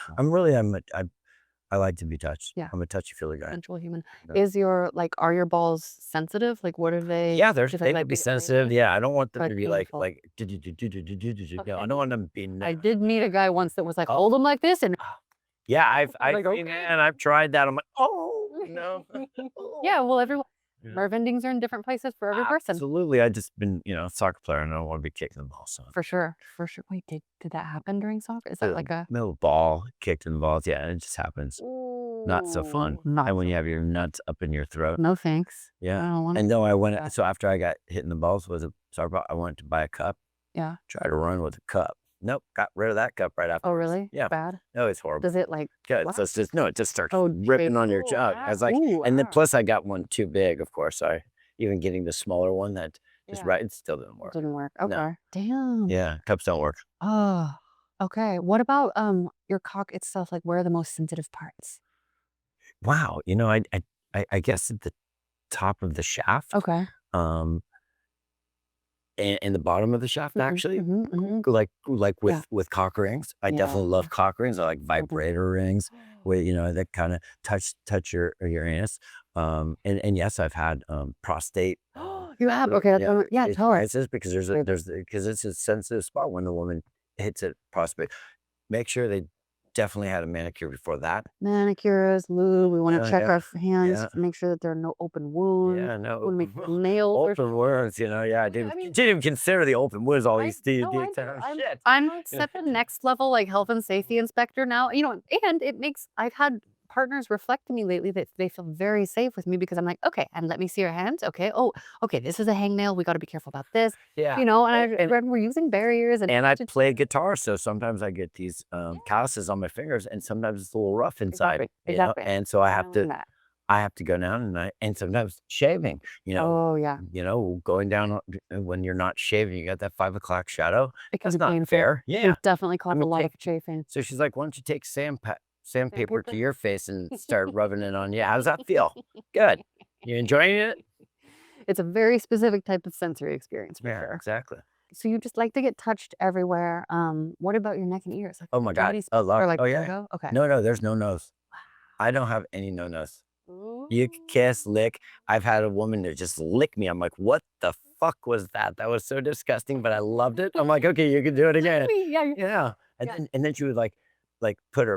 I like to be touched. Yeah. I'm a touchy-feely guy. sensual human. Yeah. Are your balls sensitive? Like what are they? Yeah, do they like could be get sensitive. crazy? Yeah, I don't want them But to be like painful. no, I don't want them being. I did meet a guy once that was like, Oh. hold them like this and Yeah, Like, okay. and I've tried that. I'm like, oh no. yeah, well everyone Yeah. nerve endings are in different places for every person. Absolutely, I just been a soccer player, and I don't want to be kicking the ball. So For sure. Wait, did that happen during soccer? Is that like a middle ball kicked in the balls? Yeah, it just happens. Not so fun. Ooh, not And when so you have your nuts up in your throat. No thanks. I Yeah. don't want And no, I went. Yeah. So after I got hit in the balls was a soccer ball, I wanted to buy a cup. Yeah. Try to run with a cup. Nope, got rid of that cup right after. Oh really? Yeah. Bad? No, it's horrible. Does it like Yeah, what? so it's just it just starts Oh, ripping on your ooh, jug. I was like, ooh, and then ah. plus I got one too big, of course. So even getting the smaller one that is Yeah. right, it still didn't It work. didn't work. No. Okay. Damn. Yeah, cups don't work. Oh. Okay. What about your cock itself? Like where are the most sensitive parts? Wow, I guess at the top of the shaft, Okay. and the bottom of the shaft actually, like Yeah. with cock rings. I definitely love cock rings. I like vibrator rings, where that kind of touch your anus. And yes, I've had prostate. You have? Okay, that's tell her. It's just because because it's a sensitive spot when the woman hits it prostate. Make sure they definitely had a manicure before that. Manicures, lube. We want to check our hands, yeah. make sure that there are no open wounds. Yeah, no. We want to make sure nails are Open wounds, yeah, I didn't even consider the open wounds, all these shit. I'm like set the next level, like health and safety inspector now. And it makes I've had partners reflect to me lately that they feel very safe with me because I'm like, okay, and let me see your hands. Okay. Oh, okay, this is a hangnail. We got to be careful about this. Yeah. And we're using barriers and I play guitar, so sometimes I get these calluses on my fingers, and sometimes it's a little rough inside. Exactly. And so I have to go down and sometimes shaving, Oh yeah. going down when you're not shaving, you got that 5 o'clock shadow. It can That's be not painful. fair. Yeah. It definitely caused a lot of chafing. So she's like, why don't you take sandpaper to your face and start rubbing it on you? How does that feel? Good. You enjoying it? It's a very specific type of sensory experience for Yeah, sure. exactly. So you just like to get touched everywhere. What about your neck and ears? Like, Oh my God. a lot. Or Oh yeah. Go? Okay. No, there's no nose. I don't have any no-nos. You can kiss, lick. I've had a woman that just lick me. I'm like, what the fuck was that? That was so disgusting, but I loved it. I'm like, okay, you can do it again. Yeah. And then she would like put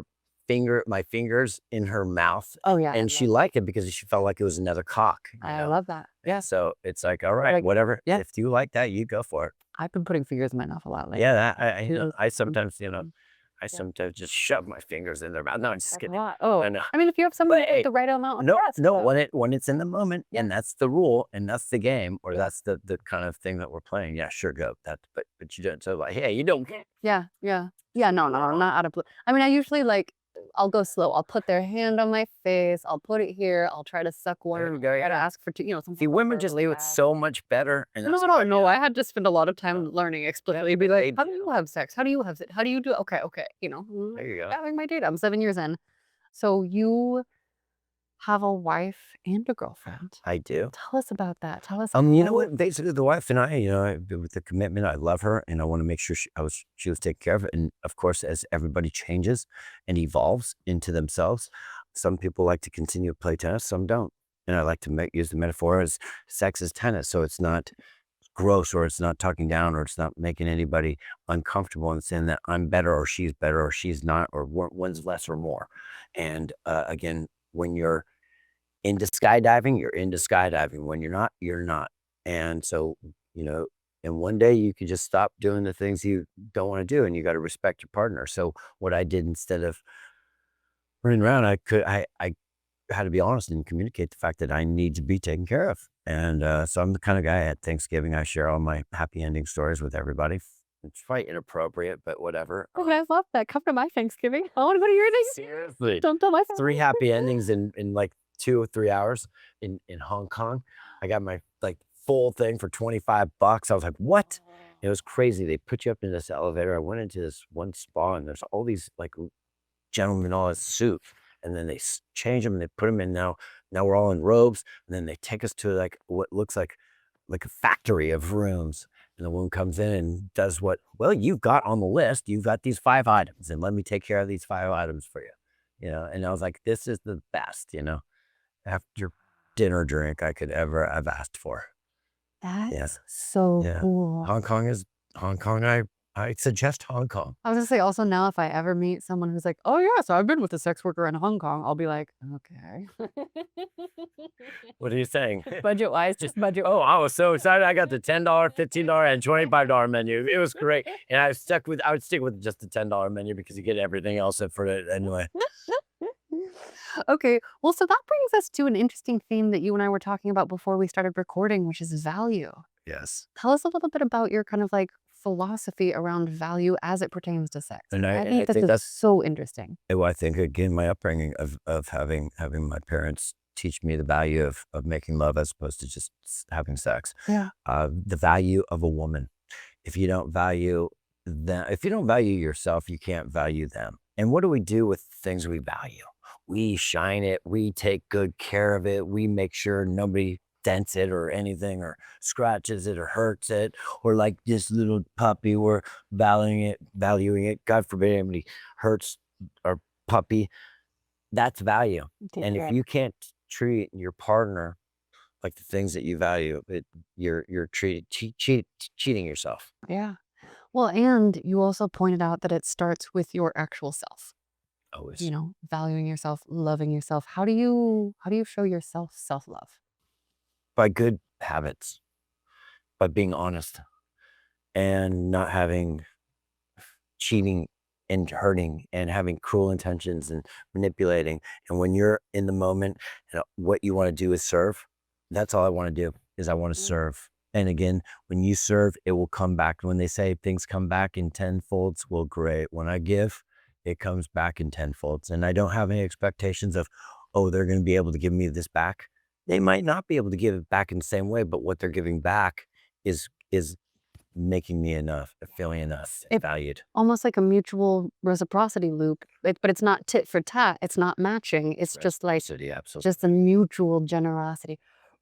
my fingers in her mouth. Oh yeah. And she liked it because she felt like it was another cock. I love that. Yeah. So it's like, all right, whatever. Yeah. If you like that, you go for it. I've been putting fingers in my mouth a lot lately. Yeah, I sometimes, sometimes just shove my fingers in their mouth. No, I'm just kidding. Oh, I mean, if you have someone with the right amount of trust. No, when it's in the moment, and that's the rule, and that's the game, or that's the kind of thing that we're playing. Yeah, sure, go. But you don't. So like, hey, you don't. Yeah. No, not out of blue. I mean, I usually I'll go slow. I'll put their hand on my face. I'll put it here. I'll try to suck one. There you go. Try to ask for two. See, women just leave it so much better. And no. I had to spend a lot of time learning explicitly. Be like, how do you have sex? How do you have it? How do you do? Okay. There you go. Having my date. I'm 7 years in. So you have a wife and a girlfriend. I do. Tell us about that. Tell us. You know what? Basically, the wife and I, with the commitment, I love her, and I want to make sure she was taken care of. And of course, as everybody changes and evolves into themselves, some people like to continue to play tennis, some don't. And I like to use the metaphor as sex is tennis, so it's not gross, or it's not talking down, or it's not making anybody uncomfortable and saying that I'm better or she's not, or one's less or more. And again, when you're into skydiving, you're into skydiving. When you're not, you're not. And so, and one day you can just stop doing the things you don't want to do, and you got to respect your partner. So what I did, instead of running around, I had to be honest and communicate the fact that I need to be taken care of. And so I'm the kind of guy at Thanksgiving, I share all my happy ending stories with everybody. It's probably inappropriate, but whatever. Oh, I love that. Come to my Thanksgiving. I want to go to your Thanksgiving. Seriously. Don't tell my family. 3 happy endings in like 2 or 3 hours in Hong Kong. I got my full thing for $25. I was like, what? It was crazy. They put you up in this elevator. I went into this one spa, and there's all these gentlemen in all this suit, and then they change them and they put them in. Now we're all in robes, and then they take us to what looks like a factory of rooms. And the woman comes in and does you've got on the list. You've got these 5 items, and let me take care of these 5 items for you. And I was like, this is the best, after dinner drink I could ever have asked for. That's so cool. Hong Kong. I suggest Hong Kong. I was gonna say, also, now if I ever meet someone who's like, oh yeah, so I've been with a sex worker in Hong Kong, I'll be like, okay. What are you saying? Budget wise, just budget. Oh, I was so excited. I got the $10, $15, and $25 menu. It was great. And I would stick with just the $10 menu because you get everything else for it anyway. Okay, well, so that brings us to an interesting theme that you and I were talking about before we started recording, which is value. Yes. Tell us a little bit about your kind of philosophy around value as it pertains to sex. And I think think that's so interesting. Well, I think, again, my upbringing of having my parents teach me the value of making love as opposed to just having sex. Yeah. The value of a woman. If you don't value them, if you don't value yourself, you can't value them. And what do we do with things we value? We shine it. We take good care of it. We make sure nobody dents it or anything, or scratches it or hurts it, or like this little puppy, we're valuing it. God forbid anybody hurts our puppy. That's value. And if you can't treat your partner like the things that you value, you're cheating yourself. Yeah. Well, and you also pointed out that it starts with your actual self, Always. valuing yourself, loving yourself. How do you show yourself self-love? By good habits, by being honest and not having cheating and hurting and having cruel intentions and manipulating. And when you're in the moment, what you want to do is serve. That's all I want to do is I want to Mm. serve. And again, when you serve, it will come back. When they say things come back in tenfolds, well, great. When I give, it comes back in tenfolds. And I don't have any expectations of, oh, they're going to be able to give me this back. They might not be able to give it back in the same way, but what they're giving back is making me enough, feeling enough, It valued. almost like a mutual reciprocity loop, but it's not tit for tat. It's not matching. It's just like Reciprocity, absolutely. just a mutual generosity.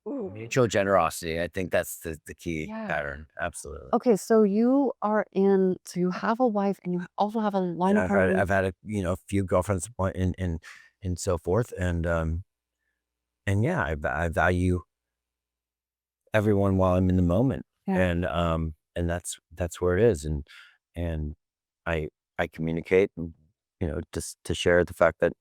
Ooh. Mutual generosity. I think that's the key Yeah. pattern. Absolutely. Okay, so so you have a wife and you also have a line And of partner. I've had a few girlfriends at one point and so forth. And yeah, I value everyone while I'm in the moment. Yeah. And that's where it is. And I I communicate, just to share the fact that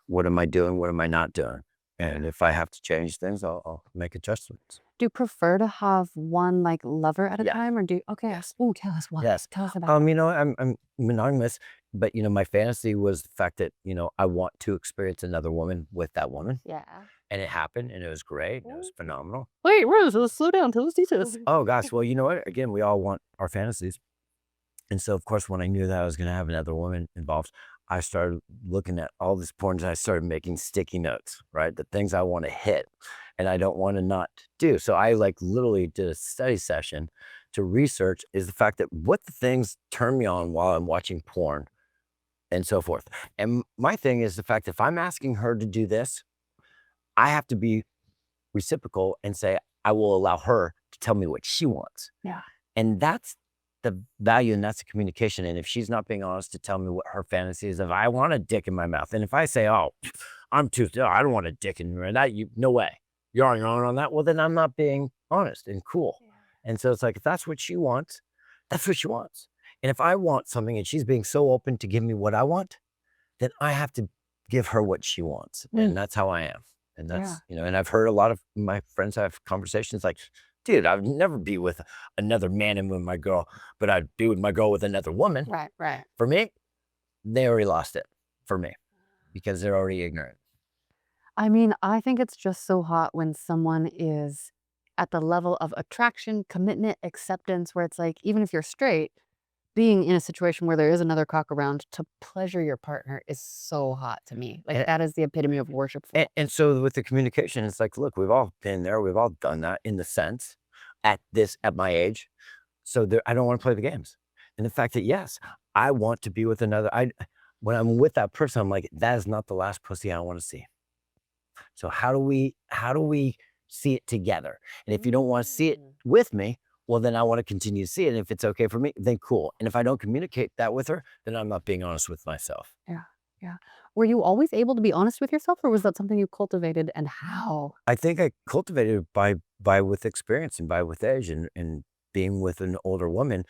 what am I doing? What am I not doing? And if I have to change things, I'll make adjustments. Do you prefer to have one like lover at a Yeah. time or do okay. Yes. Oh, tell us why. Yes. Tell us about I'm monogamous, but my fantasy was the fact that, I want to experience another woman with that woman. yeah. And it happened and it was great. And it was phenomenal. Wait, Rose, let's slow down. Tell us details. Oh gosh. Well, you know what? Again, we all want our fantasies. And so of course, when I knew that I was gonna have another woman involved, I started looking at all this porn and I started making sticky notes, right? The things I want to hit and I don't want to not do. So I like literally did a study session to research is the fact that what the things turn me on while I'm watching porn and so forth. And my thing is the fact that if I'm asking her to do this, I have to be reciprocal and say, I will allow her to tell me what she wants. Yeah. And that's the value and that's the communication. And if she's not being honest to tell me what her fantasy is, if I want a dick in my mouth, and if I say, oh, I don't want a dick in your that, no way. You're on your own on that. Well, then I'm not being honest and cool. Yeah. And so it's like, if that's what she wants, that's what she wants. And if I want something and she's being so open to give me what I want, then I have to give her what she wants. And that's how I am. And that's, and I've heard a lot of my friends have conversations like, dude, I would never be with another man and with my girl, but I'd be with my girl with another woman. Right, right. For me, they already lost it for me because they're already ignorant. I mean, I think it's just so hot when someone is at the level of attraction, commitment, acceptance, where it's like, even if you're straight, being in a situation where there is another cock around to pleasure your partner is so hot to me. Like that is the epitome of worshipful. And so with the communication, it's like, look, we've all been there. We've all done that in the sense at my age. So I don't want to play the games. And the fact that, yes, I want to be with another, when I'm with that person, I'm like, that is not the last pussy I want to see. So how do we see it together? And if you don't want to see it with me, well, then I want to continue to see it. And if it's okay for me, then cool. And if I don't communicate that with her, then I'm not being honest with myself. Yeah. Yeah. Were you always able to be honest with yourself or was that something you cultivated and how? I think I cultivated it by with experience and with age and being with an older woman,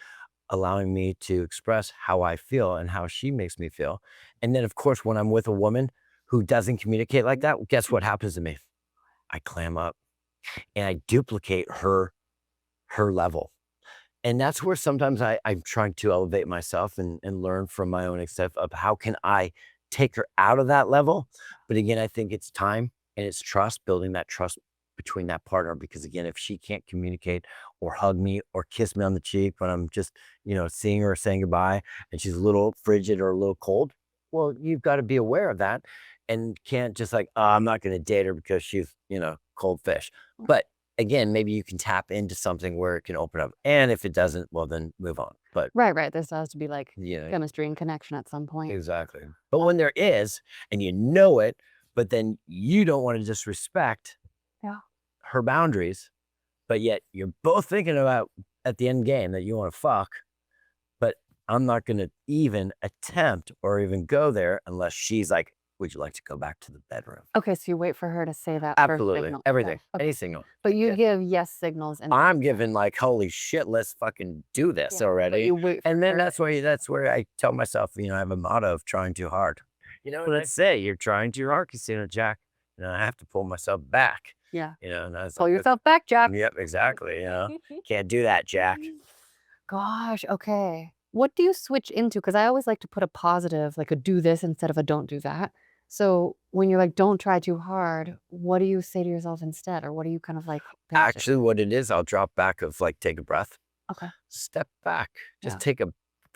allowing me to express how I feel and how she makes me feel. And then of course, when I'm with a woman who doesn't communicate like that, guess what happens to me? I clam up and I duplicate her level. And that's where sometimes I'm trying to elevate myself and learn from my own extent of how can I take her out of that level. But again, I think it's time and it's trust, building that trust between that partner. Because again, if she can't communicate or hug me or kiss me on the cheek when I'm just, seeing her or saying goodbye and she's a little frigid or a little cold, well, you've got to be aware of that and can't just like, oh, I'm not going to date her because she's, cold fish. But again, maybe you can tap into something where it can open up. And if it doesn't, well, then move on. But Right. There has to be like yeah, chemistry and connection at some point. exactly. But when there is, and you know it, but then you don't want to disrespect her boundaries, but yet you're both thinking about at the end game that you want to fuck, but I'm not going to even attempt or even go there unless she's like, would you like to go back to the bedroom? Okay, so you wait for her to say that first Absolutely. signal. Everything. Okay. Any signal. But you Yeah. give yes signals and I'm giving like, holy shit, let's fucking do this but already. you wait for And then her. that's where I tell myself, I have a motto of trying too hard. Let's say you're trying too hard, Casino Jack. I have to pull myself back. Yeah. And I was Pull like, yourself back, Jack. yep, exactly. Can't do that, Jack. Gosh, okay. What do you switch into? Because I always like to put a positive, like a do this instead of a don't do that. So when you're like, don't try too hard, what do you say to yourself instead? Or what do you kind of like? Actually, what it is, I'll drop back of like, take a breath. Okay. Step back. Yeah.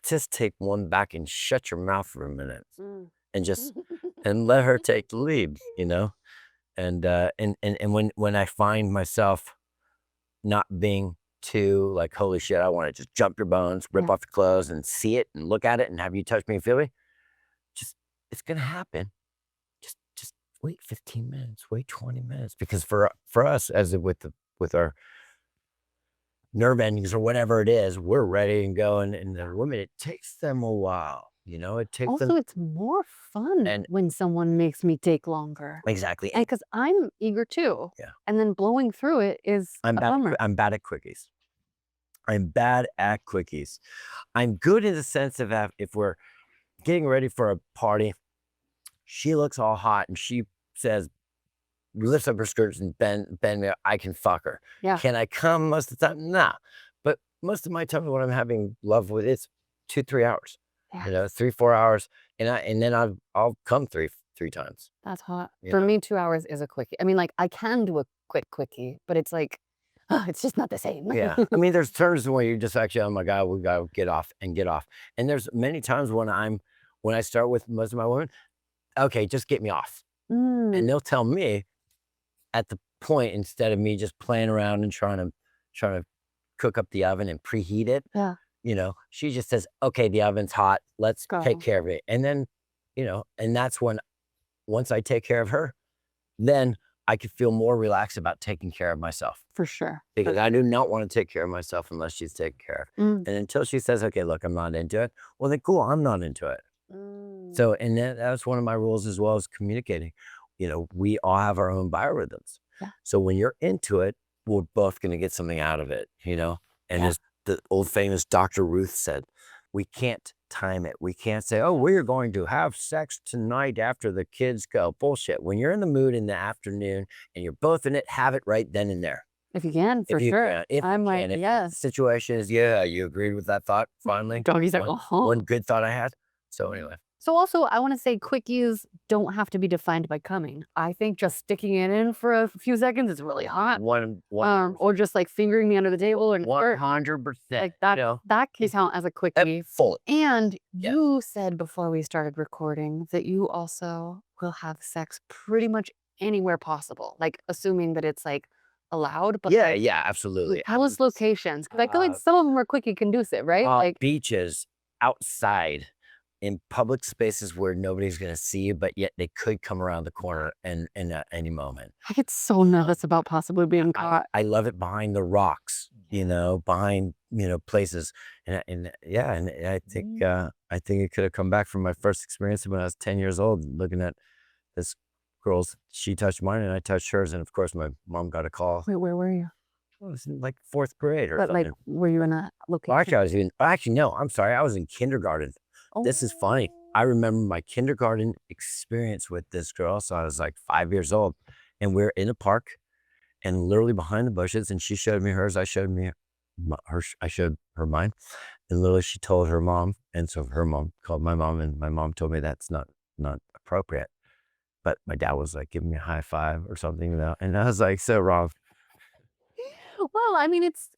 Just take one back and shut your mouth for a minute and just and let her take the lead, And when I find myself not being too like, holy shit, I want to just jump your bones, rip off your clothes and see it and look at it and have you touch me and feel me, it's gonna happen. Just wait 15 minutes, wait 20 minutes. Because for us, as with our nerve endings or whatever it is, we're ready and going. And the women, it takes them a while. It takes also, them. it's more fun when someone makes me take longer. Exactly. Because I'm eager too. Yeah. And then blowing through it is a bummer. I'm bad at quickies. I'm bad at quickies. I'm good in the sense of if we're getting ready for a party, she looks all hot and she says, lifts up her skirts and bend me, I can fuck her. Yeah. Can I come most of the time? Nah. But most of my time when I'm having love with, it's 2-3 hours. Yeah. 3-4 hours. And then I'll come three times. That's hot. For me, 2 hours is a quickie. I mean, like I can do a quick quickie, but it's like, it's just not the same. Yeah. I mean, there's turns where you just actually, oh my God, we gotta get off. And there's many times when I start with most of my women, okay, just get me off. And they'll tell me at the point, instead of me just playing around and trying to cook up the oven and preheat it. Yeah. She just says, okay, the oven's hot. Let's take care of it. And then, and that's when, once I take care of her, then I could feel more relaxed about taking care of myself. For sure. Because I do not want to take care of myself unless she's taken care of. And until she says, okay, look, I'm not into it. Well, then cool, I'm not into it. So, and that's one of my rules as well as communicating. We all have our own biorhythms. Yeah. So when you're into it, we're both going to get something out of it, And as the old famous Dr. Ruth said, we can't time it. We can't say, oh, we're going to have sex tonight after the kids go. Bullshit. When you're in the mood in the afternoon and you're both in it, have it right then and there. If you can, for sure. I might, yes. The situation is, you agreed with that thought finally. Doggy's like, one good thought I had. So anyway. So also, I want to say quickies don't have to be defined by coming. I think just sticking it in for a few seconds is really hot. Or just like fingering me under the table. 100%. Like that can count as a quickie. Fully. And you said before we started recording that you also will have sex pretty much anywhere possible. Like assuming that it's like allowed. But yeah, absolutely. Tell us locations. Because I feel like some of them are quickie conducive, right? Like beaches, outside, in public spaces where nobody's going to see you, but yet they could come around the corner and at any moment. I get so nervous about possibly being caught. I love it behind the rocks, behind, places. And I think it could have come back from my first experience when I was 10 years old, looking at this girl's, she touched mine and I touched hers. And of course my mom got a call. Wait, where were you? I was in like 4th grade or something. Like, were you in a location? Actually, no, I'm sorry. I was in kindergarten. This is funny. I remember my kindergarten experience with this girl. So I was like 5 years old and we're in a park and literally behind the bushes, and she showed me hers. I showed her mine, and literally she told her mom. And so her mom called my mom, and my mom told me that's not appropriate. But my dad was like, giving me a high five or something, and I was like, so wrong. Well, I mean, it's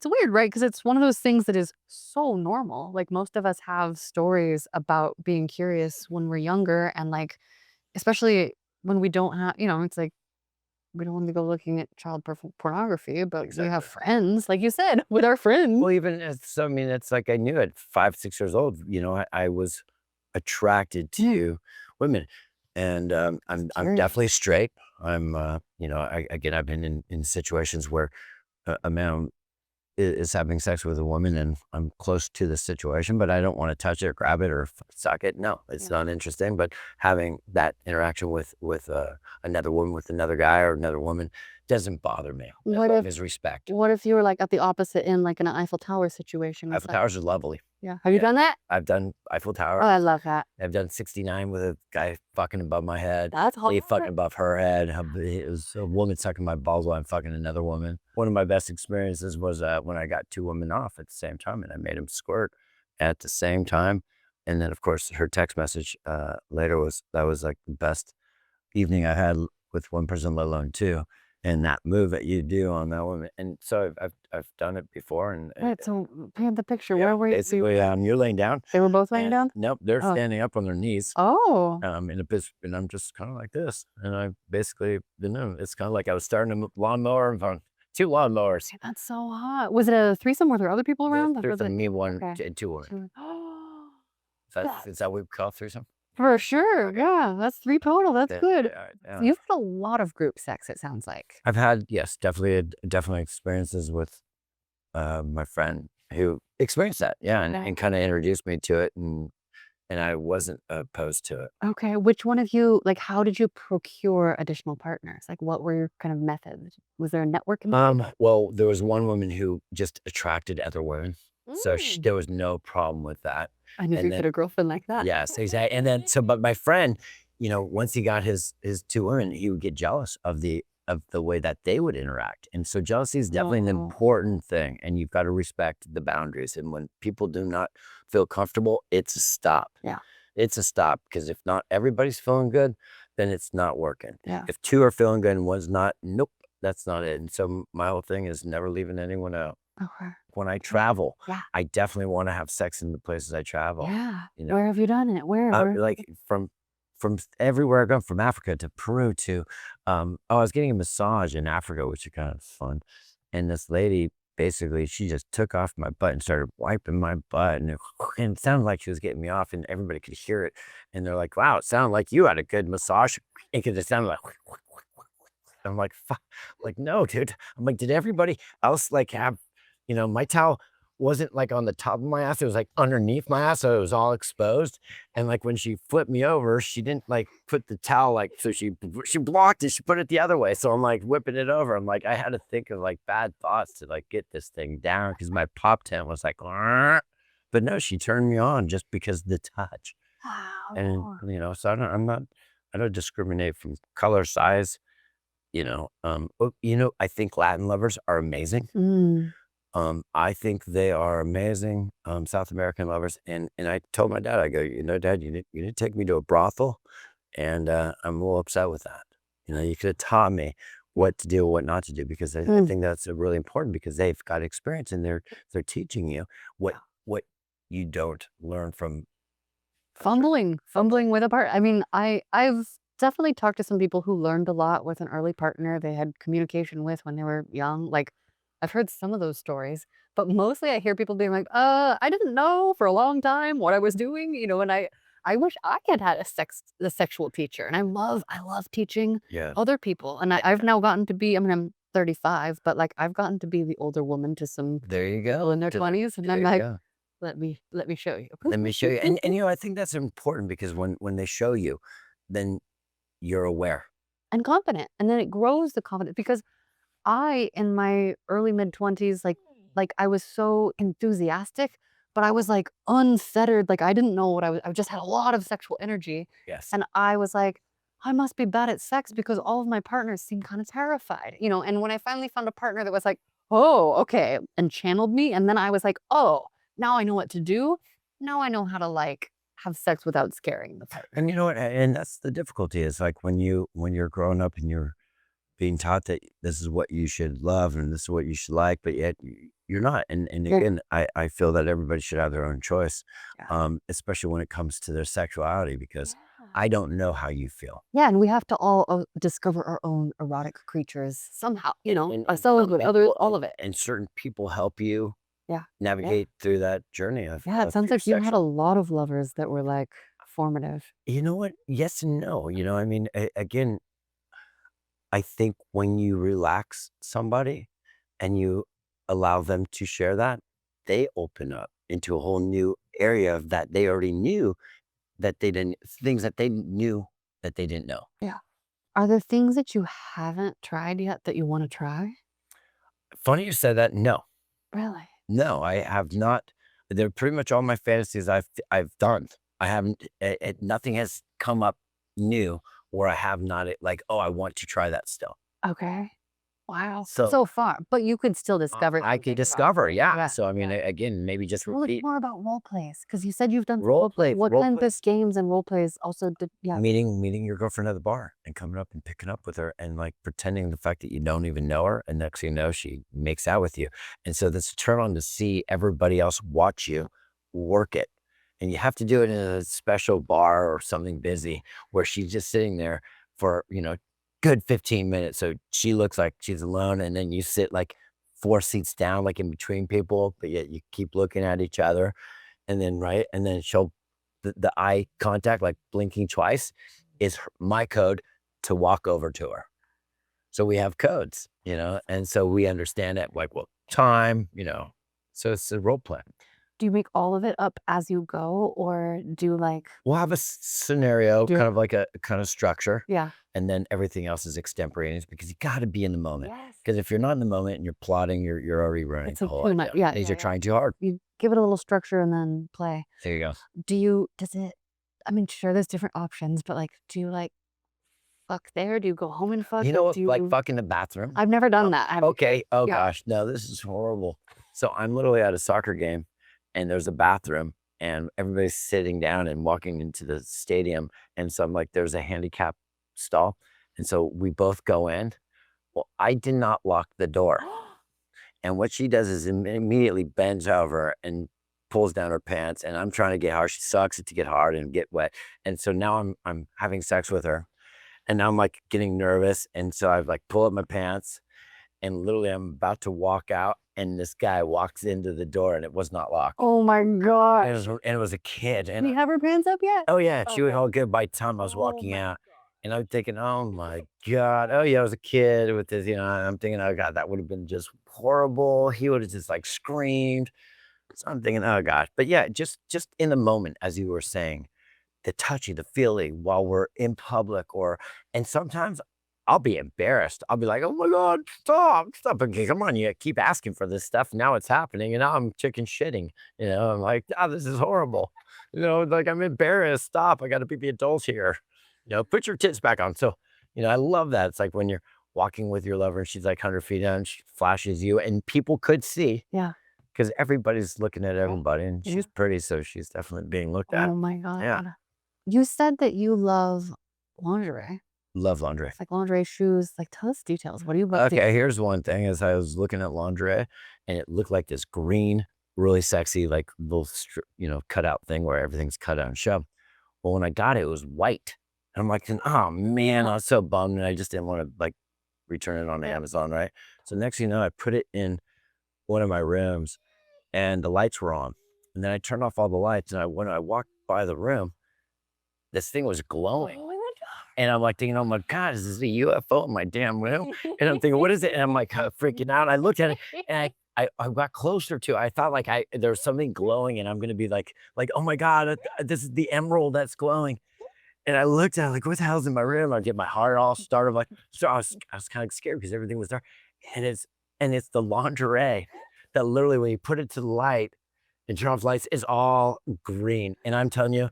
weird, right? Because it's one of those things that is so normal. Like most of us have stories about being curious when we're younger, and like, especially when we don't have, it's like, we don't want to go looking at child pornography, but we have friends, like you said, with our friends. Well, even it's like I knew at 5, 6 years old, I was attracted to women, and I'm definitely straight. I'm, I've been in situations where a man is having sex with a woman and I'm close to the situation, but I don't want to touch it or grab it or suck it. No, it's not interesting. But having that interaction with another woman, with another guy or another woman doesn't bother me. What if There's respect. what if you were like at the opposite end, like in an Eiffel Tower situation? Eiffel Towers are lovely. Yeah. Have you done that? I've done Eiffel Tower. Oh, I love that. I've done 69 with a guy fucking above my head. That's Lee hard. fucking above her head. It was a woman sucking my balls while I'm fucking another woman. One of my best experiences was when I got 2 women off at the same time and I made them squirt at the same time. And then, of course, her text message later was like the best evening I had with one person, let alone 2. And that move that you do on that woman, and so I've done it before, and Right. So paint the picture. yeah, Where were you? basically, you're laying down. They were both laying down? Nope, they're Oh. standing up on their knees. Oh. In a position, and I'm just kind of like this, and I basically, it's kind of like I was starting a lawnmower and 2 lawnmowers. That's so hot. Was it a threesome? Were there other people around? There's Was it? me, 1, Okay. and 2 women. Oh, Is that what we call threesome? for sure. Yeah, that's 3 total. That's Yeah, good. yeah. You've had a lot of group sex, it sounds like. I've had, yes, definitely experiences with my friend who experienced that, and kind of introduced me to it, and I wasn't opposed to it. Okay. Which one of you, like, how did you procure additional partners? Like, what were your kind of methods? Was there a network? Well, there was one woman who just attracted other women, so Mm. there was no problem with that. I knew and you then- had a girlfriend like that. Yes, exactly. And then but my friend, once he got his 2 women, he would get jealous of the way that they would interact. And so jealousy is definitely an Oh. important thing, and you've got to respect the boundaries. And when people do not feel comfortable, it's a stop. Yeah. It's a stop, because if not everybody's feeling good, then it's not working. Yeah. If 2 are feeling good and one's not, nope, that's not it. And so my whole thing is never leaving anyone out. Okay. When I travel, Yeah. I definitely want to have sex in the places I travel. Yeah. you know. Where have you done it? Where? Like from everywhere I go, from Africa to Peru to, I was getting a massage in Africa, which is kind of fun. And this lady, basically, she just took off my butt and started wiping my butt. And it sounded like she was getting me off, and everybody could hear it. And they're like, wow, it sounded like you had a good massage. Because it sounded like, I'm like, fuck. Like, no, dude. I'm like, did everybody else like have, my towel wasn't like on the top of my ass, it was like underneath my ass, so it was all exposed. And like when she flipped me over, she didn't like put the towel, like, so she blocked it, she put it the other way. So I'm like whipping it over. I'm like, I had to think of like bad thoughts to like get this thing down, because my pop tent was like, "Arr." But no, she turned me on just because of the touch. Wow. And so I don't discriminate from color, size. I think Latin lovers are amazing. Mm. I think they are amazing, South American lovers. And I told my dad, I go, Dad, you need to take me to a brothel. And I'm a little upset with that. You could have taught me what to do, what not to do, because I think that's really important, because they've got experience and they're teaching you what you don't learn from Fumbling with a part. I mean, I've definitely talked to some people who learned a lot with an early partner they had communication with when they were young. Like, I've heard some of those stories, but mostly I hear people being like, I didn't know for a long time what I was doing, and I wish I had had a sexual teacher. And I love teaching other people. And I've now gotten to be, I mean, I'm 35, but like I've gotten to be the older woman to some There you people go. in their 20s. And I'm There you like, go. let me show you. Let me show you. And I think that's important, because when they show you, then you're aware. And confident. And then it grows the confidence, because I, in my early mid-20s, like I was so enthusiastic, but I was like unfettered. Like I didn't know what I just had a lot of sexual energy. Yes. And I was like, I must be bad at sex, because all of my partners seemed kind of terrified, and when I finally found a partner that was like, oh, okay, and channeled me, and then I was like, oh, now I know what to do. Now I know how to like have sex without scaring the partner. And you know what? And that's the difficulty, is like when you're growing up and you're being taught that this is what you should love and this is what you should like, but yet you're not. And again, I feel that everybody should have their own choice, especially when it comes to their sexuality, because I don't know how you feel. Yeah, and we have to all discover our own erotic creatures somehow, And ourselves with others, all of it. And certain people help you Yeah. navigate through that journey of Yeah, it of sounds your like you had a sexual. lot of lovers that were like formative. You know what? Yes and no. I mean, again, I think when you relax somebody and you allow them to share that, they open up into a whole new area that they already knew that they didn't, things that they knew that they didn't know. Yeah. Are there things that you haven't tried yet that you want to try? Funny you said that. No, Really? no, I have not. They're pretty much all my fantasies I've done. I haven't. Nothing has come up new where I have not. Like, oh, I want to try that still. Okay. Wow. So So far, but you could still discover I can something about discover, it. yeah. Yeah. So I mean, Yeah. again, maybe just Tell us repeat more about role plays because you said you've done some role role play. play. What Role kind play. of games and role plays also did? Yeah. Meeting your girlfriend at the bar and coming up and picking up with her and like pretending the fact that you don't even know her, and next thing you know, she makes out with you. And so this turn on to see everybody else watch you work it. And you have to do it in a special bar or something busy where she's just sitting there for, good 15 minutes. So she looks like she's alone, and then you sit like 4 seats down, like in between people, but yet you keep looking at each other. And then, right. And then she'll, the eye contact, like blinking twice, is my code to walk over to her. So we have codes, and so we understand it, like, well, time, so it's a role play. Do you make all of it up as you go, or do like? We'll have a scenario, Do you- kind of like a kind of structure, Yeah. and then everything else is extemporaneous because you got to be in the moment. Yes. Because if you're not in the moment and you're plotting, you're already ruining It's the like whole too idea. much. Yeah. Means Yeah. you're trying too hard. You give it a little structure and then play. There you go. Does it? I mean, sure, there's different options, but like, do you like fuck there? Do you go home and fuck? You know what? Do Like you? fuck in the bathroom. I've never done that. Okay. Oh Yeah. gosh, no, this is horrible. So I'm literally at a soccer game, and there's a bathroom, and everybody's sitting down and walking into the stadium, and so I'm like, there's a handicap stall, and so we both go in. Well, I did not lock the door, and what she does is immediately bends over and pulls down her pants, and I'm trying to get hard. She sucks it to get hard and get wet, and so now I'm having sex with her, and now I'm like getting nervous, and so I've like pull up my pants. And literally, I'm about to walk out, and this guy walks into the door, and it was not locked. Oh my god! And it was a kid. Do And you have her pants up yet? oh yeah, she was Okay. all good by the time I was Oh walking my out. And I'm thinking, oh my God. Oh yeah, I was a kid with this, and I'm thinking, oh God, that would have been just horrible. He would have just like screamed. So I'm thinking, oh gosh. But yeah, just in the moment, as you were saying, the touchy, the feeling while we're in public, and sometimes I'll be embarrassed. I'll be like, oh my God, stop. Okay, come on, you keep asking for this stuff. Now it's happening. And now I'm chicken shitting. I'm like, this is horrible. Like I'm embarrassed. Stop. I got to be the adult here. Put your tits back on. So, I love that. It's like when you're walking with your lover and she's like 100 feet down, she flashes you, and people could see. Yeah. Because everybody's looking at everybody, and she's pretty, so she's definitely being looked at. Oh my god. Yeah. You said that you love lingerie. Love laundry. Like lingerie, shoes. Like, tell us details. What do you love? Okay, here's one thing. As I was looking at lingerie, and it looked like this green, really sexy, like little, cutout thing where everything's cut out and shoved. Well, when I got it, it was white. And I'm like, oh man, I was so bummed, and I just didn't want to like return it on Amazon, right? So next thing you know, I put it in one of my rooms, and the lights were on. And then I turned off all the lights, and when I walked by the room, this thing was glowing. Oh my god. And I'm like thinking, oh my God, is this a UFO in my damn room? And I'm thinking, what is it? And I'm like freaking out. I looked at it, and I got closer to it. I thought like there was something glowing, and I'm gonna be like, oh my God, this is the emerald that's glowing. And I looked at it like, what the hell's in my room? I get my heart all started. Like, so I was kind of scared because everything was dark. And it's the lingerie that literally, when you put it to the light and turn off lights, is all green. And I'm telling you,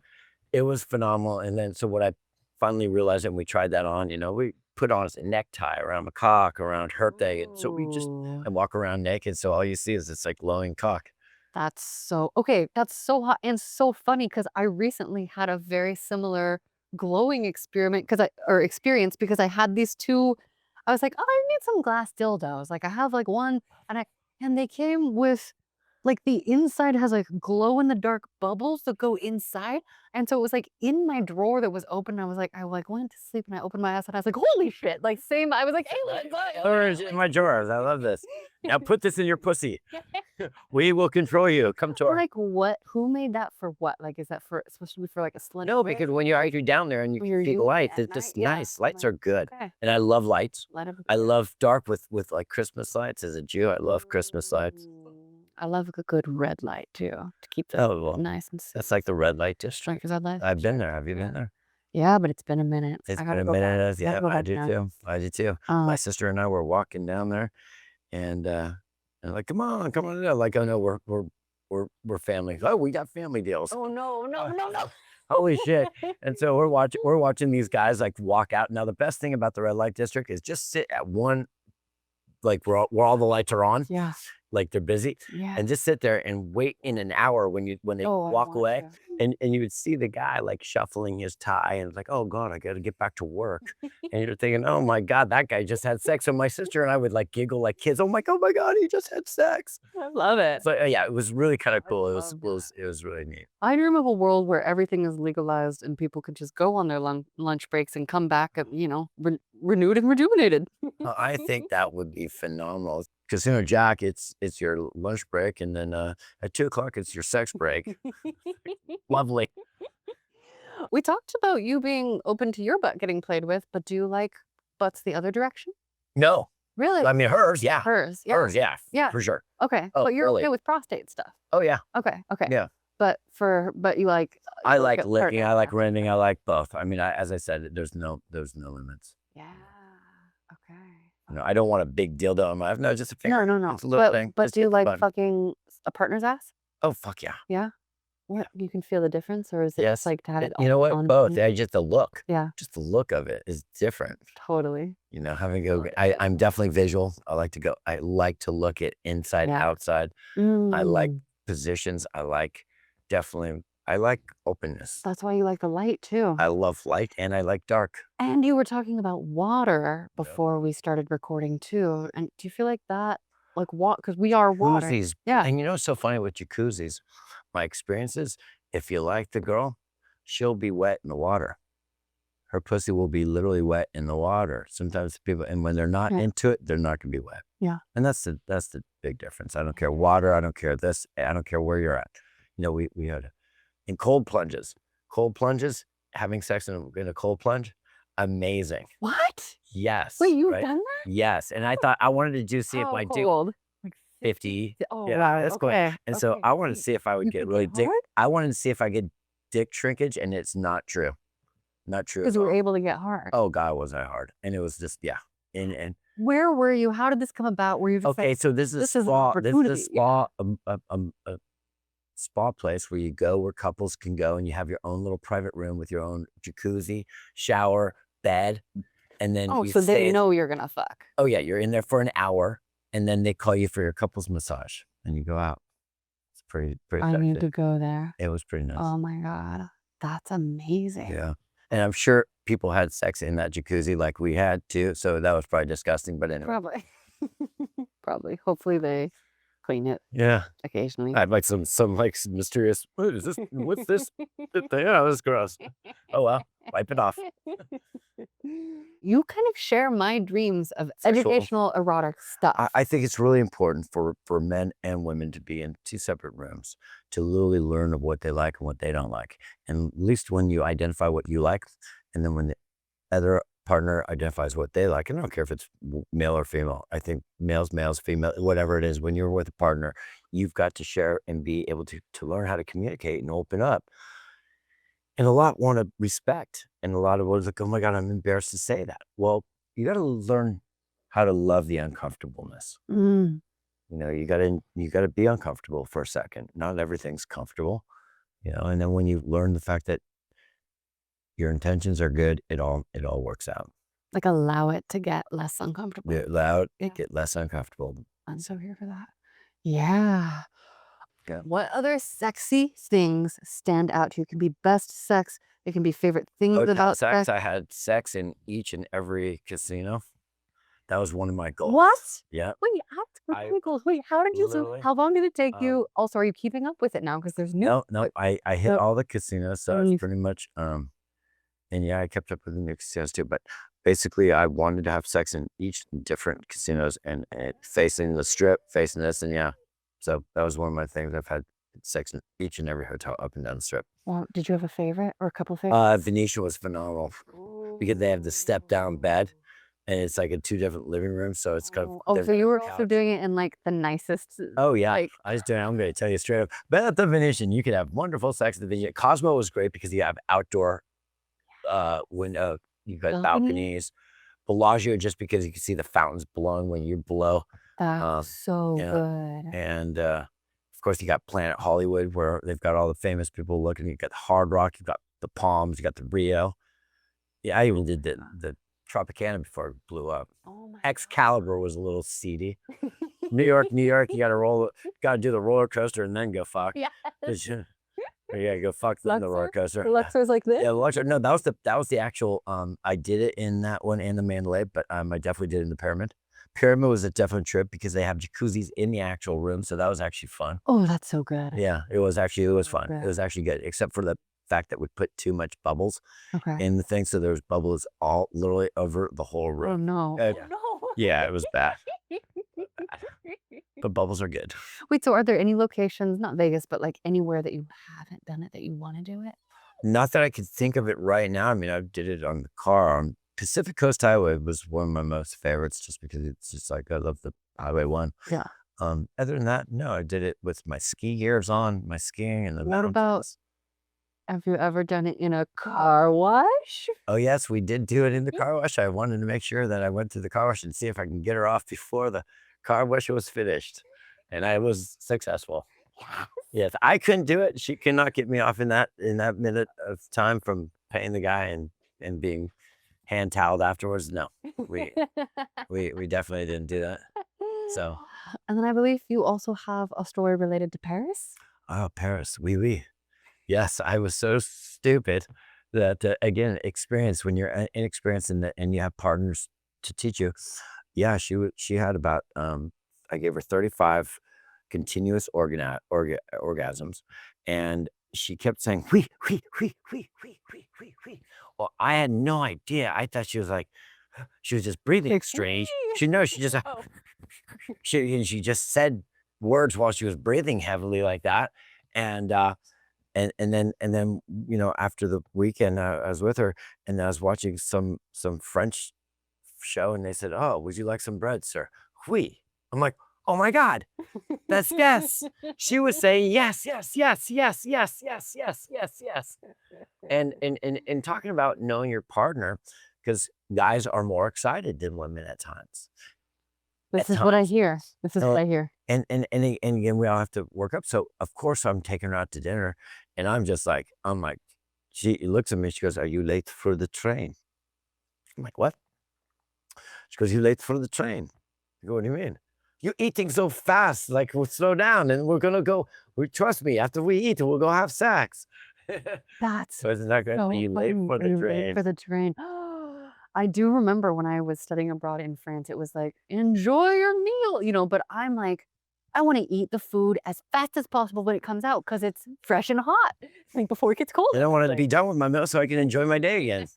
it was phenomenal. And then, so what I finally realized, and we tried that on, we put on a necktie around my cock, around her thing. And so we just, Ooh. and walk around naked. So all you see is this like glowing cock. That's so okay. That's so hot and so funny because I recently had a very similar glowing experience because I had these two. I was like, oh, I need some glass dildos. Like I have like one, and they came with like the inside has like glow in the dark bubbles that go inside. And so it was like in my drawer that was open. I like went to sleep and I opened my eyes and I was like, holy shit. Like same, I was like, alien. Where's in my drawers? I love this. Now put this in your pussy. We will control you. Come to our. Like what? Who made that for what? Like, is that for supposed to be for like a slender? No, because when you're down there and you You're see the using lights, it it's at just night? Yeah. nice. Lights are Like, good, okay. and I love lights. Light up I the- love dark with like Christmas lights. As a Jew, I love Christmas lights. I love a good red light too to keep the Oh, well, nice and that's like the red light district. red light. I've been there. Have you been there? Yeah, but it's been a minute. It's I been gotta a go back. minute. Gotta Yeah, go I back do now. too. I do too. My sister and I were walking down there, and like, come on down. Like, oh no, we're family. Oh, we got family deals. Oh no. Holy shit. And so we're watching these guys like walk out. Now the best thing about the red light district is just sit at one, like where all the lights are on. Yeah. Like they're busy. Yeah. And just sit there and wait in an hour when they walk away. And you would see the guy like shuffling his tie and it's like, oh God, I gotta get back to work. And you're thinking, oh my God, that guy just had sex. So my sister and I would like giggle like kids. Oh my God, he just had sex. I love it. So yeah, it was really kind of cool. It was really neat. I dream of a world where everything is legalized and people could just go on their lunch breaks and come back, renewed and rejuvenated. I think that would be phenomenal. Casino Jack, it's your lunch break, and then at 2 o'clock it's your sex break. Lovely. We talked about you being open to your butt getting played with, but do you like butts the other direction? No, Really? I mean hers, yeah. Hers, yeah. Hers, yeah. Yeah. For sure. Okay, Oh, but you're really? okay with prostate stuff. Oh yeah. Okay. Yeah. But you like. I you like at licking. I partner, like yeah. rending. I like both. I mean, as I said, there's no limits. Yeah. Okay. I don't want a big dildo on my. No, just a finger. No. It's a little thing. But Just do you get like fun. fucking a partner's ass? Oh fuck yeah. Yeah. What you can feel the difference, or is it Yes. just like to have it? You know what? on- Both. Just the look. Yeah. Just the look of it is different. Totally. Having go. I'm definitely visual. I like to go. I like to look at inside, Yeah. outside. I like Mm. positions. I like openness. That's why you like the light too. I love light and I like dark. And you were talking about water before we started recording too. And do you feel like that, like what? Because we are water. Jacuzzis. Yeah. And it's so funny with jacuzzis. My experience is, if you like the girl, she'll be wet in the water. Her pussy will be literally wet in the water. Sometimes people, and when they're not into it, they're not gonna be wet. Yeah. And that's the big difference. I don't care water. I don't care this. I don't care where you're at. We had in cold plunges, having sex in a cold plunge, amazing. What? Yes. Wait, you've right? done that? Yes. And I thought I wanted to see if I do cold? Like 50. Oh, Yeah, wow. that's cool. Okay. And so I wanted to see if I would You get could really get dick. hard? I wanted to see if I get dick shrinkage, and it's not true. Not true. Because at we were all. able to get hard. Oh God, was I hard? And it was just And Where were you? How did this come about? Were you just okay, like, so this is this is an spa. This is opportunity. a spa place where you go, where couples can go, and you have your own little private room with your own jacuzzi, shower, bed, and then oh, you so stay they in- know you're gonna fuck. Oh yeah, you're in there for an hour, and then they call you for your couples massage, and you go out. It's pretty. I need sexy. to go there. It was pretty nice. Oh my God. That's amazing. Yeah. And I'm sure people had sex in that jacuzzi like we had too. So that was probably disgusting. But anyway. Probably. Probably. Hopefully they clean it Yeah. occasionally. I had like some like mysterious, what is this? What's this? Yeah, this is gross. Oh well, wipe it off. You kind of share my dreams of Sexual. educational erotic stuff. I think it's really important for men and women to be in 2 separate rooms to really learn of what they like and what they don't like. And at least when you identify what you like, and then when the other partner identifies what they like, and I don't care if it's male or female. I think males, female, whatever it is, when you're with a partner, you've got to share and be able to learn how to communicate and open up. And a lot want to respect, and a lot of words like, oh my God, I'm embarrassed to say that. Well, you got to learn how to love the uncomfortableness. Mm. You got to be uncomfortable for a second. Not everything's comfortable, and then when you learn the fact that your intentions are good, it all works out. Like allow it to get less uncomfortable. Get less uncomfortable. I'm so here for that. Yeah. Yeah. What other sexy things stand out to you? It can be best sex. It can be favorite things about sex. I had sex in each and every casino. That was one of my goals. What? Yeah. Wait, goals. Wait, how did you? Literally, How long did it take you? Also, are you keeping up with it now? Because there's new. No, I hit No. all the casinos, so it's pretty much and yeah, I kept up with the new casinos too. But basically, I wanted to have sex in each different casinos and facing the strip, facing this, and yeah. So that was one of my things. I've had sex in each and every hotel up and down the strip. Well, did you have a favorite or a couple favorites? Venetian was phenomenal because they have the step down bed, and it's like in 2 different living rooms, so it's kind of. Oh, so you were also couch. doing it in like the nicest. Oh yeah, Like, I was doing. I'm going to tell you straight up. But at the Venetian, you could have wonderful sex at the Venetian. Cosmo was great because you have outdoor window. You got balconies. Bellagio just because you can see the fountains blowing when you're below. That's so yeah. good. And of course, you got Planet Hollywood where they've got all the famous people looking. You got the Hard Rock. You got the Palms. You got the Rio. Yeah, I even did the Tropicana before it blew up. Oh my Excalibur was a little seedy. New York, you gotta do the roller coaster and then go fuck. Yeah. You gotta go fuck the roller coaster. The Luxor's like this? Yeah, Luxor. No, that was the actual I did it in that one and the Mandalay, but I definitely did it in the Pyramid. Pyramid was a definite trip because they have jacuzzis in the actual room, so that was actually fun. Oh, that's so good. Yeah, it was fun. It was actually good, except for the fact that we put too much bubbles in the thing, so there was bubbles all literally over the whole room. Oh no. Oh no. Yeah, it was bad. But bubbles are good. Wait, so are there any locations, not Vegas, but like anywhere that you haven't done it that you want to do it? Not that I could think of it right now. I mean, I did it on the car. Pacific Coast Highway was one of my most favorites just because it's just like, I love the Highway 1. Yeah. Other than that, no, I did it with my ski gears on, my skiing and the What mountains. about, have you ever done it in a car wash? Oh, yes, we did do it in the car wash. I wanted to make sure that I went to the car wash and see if I can get her off before the car wash was finished. And I was successful. Yes, I couldn't do it. She cannot get me off in that minute of time from paying the guy and being hand toweled afterwards. No, we definitely didn't do that. So. And then I believe you also have a story related to Paris. Oh, Paris, oui. Yes, I was so stupid that again, experience when you're inexperienced and you have partners to teach you. Yeah, she had about I gave her 35 continuous orgasms, and she kept saying "wee." Well, I had no idea. I thought she was like, she was just breathing strange. She just she just said words while she was breathing heavily like that, and then after the weekend I was with her and I was watching some French show and they said, "Oh, would you like some bread, sir?" Oui. I'm like, oh my God, that's yes. She was saying yes. And talking about knowing your partner, because guys are more excited than women at times. This is what I hear. And again, we all have to work up. So of course I'm taking her out to dinner and I'm like, she looks at me, she goes, "Are you late for the train?" I'm like, "What?" She goes, "You late for the train?" I go, "What do you mean?" "You're eating so fast, like we'll slow down and we're gonna go, trust me, after we eat, we'll go have sex." That's so it's not gonna so be late for the train. For the train. I do remember when I was studying abroad in France, it was like, enjoy your meal, but I'm like, I want to eat the food as fast as possible when it comes out because it's fresh and hot, like before it gets cold. I don't want to be done with my meal so I can enjoy my day again.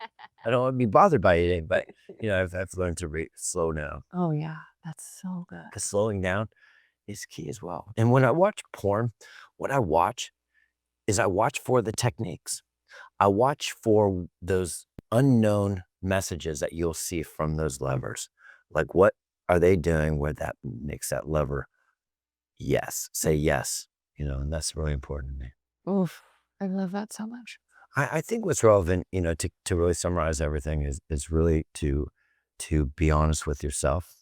I don't want to be bothered by anything, but I've learned to slow down. Oh yeah, that's so good. Because slowing down is key as well. And when I watch porn, what I watch is I watch for the techniques. I watch for those unknown messages that you'll see from those levers. Like, what are they doing where that makes that lever say yes, and that's really important to me. Oof, I love that so much. I think what's relevant, to really summarize everything is really to be honest with yourself.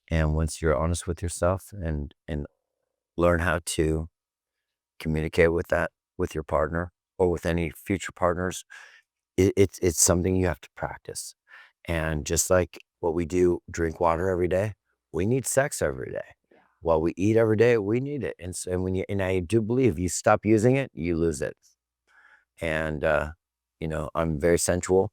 And once you're honest with yourself and learn how to communicate with your partner or with any future partners, it's something you have to practice. And just like what we do, drink water every day, we need sex every day. While we eat every day, we need it. And so and I do believe you stop using it, you lose it. And I'm very sensual,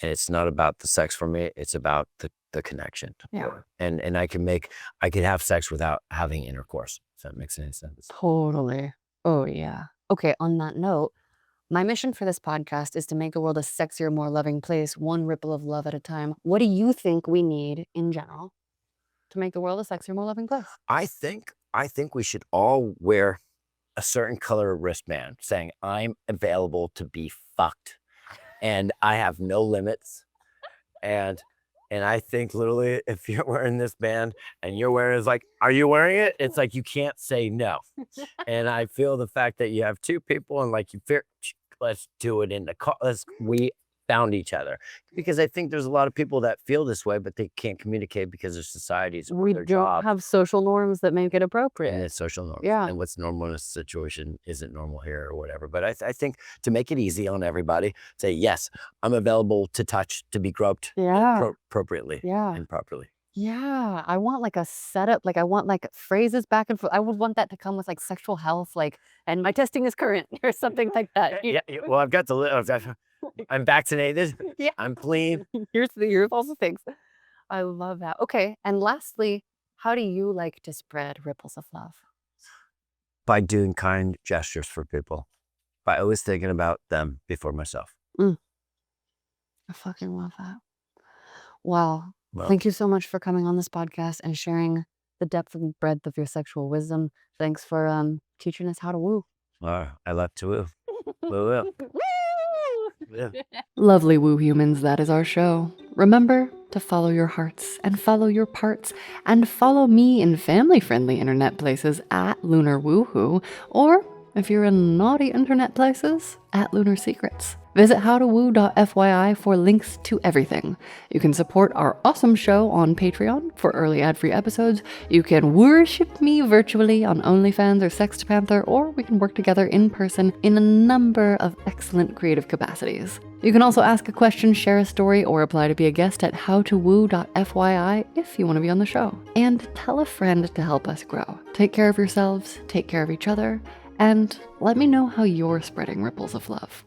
And it's not about the sex for me. It's about the connection. Yeah. And I could have sex without having intercourse. If that makes any sense. Totally. Oh, yeah. Okay, on that note, my mission for this podcast is to make the world a sexier, more loving place, one ripple of love at a time. What do you think we need in general to make the world a sexier, more loving place? I think we should all wear a certain color wristband saying, I'm available to be fucked. And I have no limits. And I think literally if you're wearing this band and you're wearing, it's like, are you wearing it? It's like, you can't say no. And I feel the fact that you have two people and like, let's do it in the car. We found each other, because I think there's a lot of people that feel this way, but they can't communicate because of societies. We don't have social norms that make it appropriate. And it's social norms. Yeah. And what's normal in a situation isn't normal here or whatever. But I think to make it easy on everybody, say, yes, I'm available to touch, to be groped appropriately and properly. Yeah. I want like a setup, like I want like phrases back and forth. I would want that to come with like sexual health, like, and my testing is current or something like that. Yeah. Well, I'm vaccinated. Yeah. I'm clean. Here's all the things. I love that. Okay. And lastly, how do you like to spread ripples of love? By doing kind gestures for people. By always thinking about them before myself. I fucking love that. Wow. Thank you so much for coming on this podcast and sharing the depth and breadth of your sexual wisdom. Thanks for teaching us how to woo. I love to woo. Woo. Yeah. Lovely woo humans, that is our show. Remember to follow your hearts and follow your parts, and follow me in family-friendly internet places at Lunar Woohoo, or if you're in naughty internet places, at Lunar Secrets. Visit howtowoo.fyi for links to everything. You can support our awesome show on Patreon for early ad-free episodes. You can worship me virtually on OnlyFans or Sextpanther, or we can work together in person in a number of excellent creative capacities. You can also ask a question, share a story, or apply to be a guest at howtowoo.fyi if you want to be on the show. And tell a friend to help us grow. Take care of yourselves, take care of each other, and let me know how you're spreading ripples of love.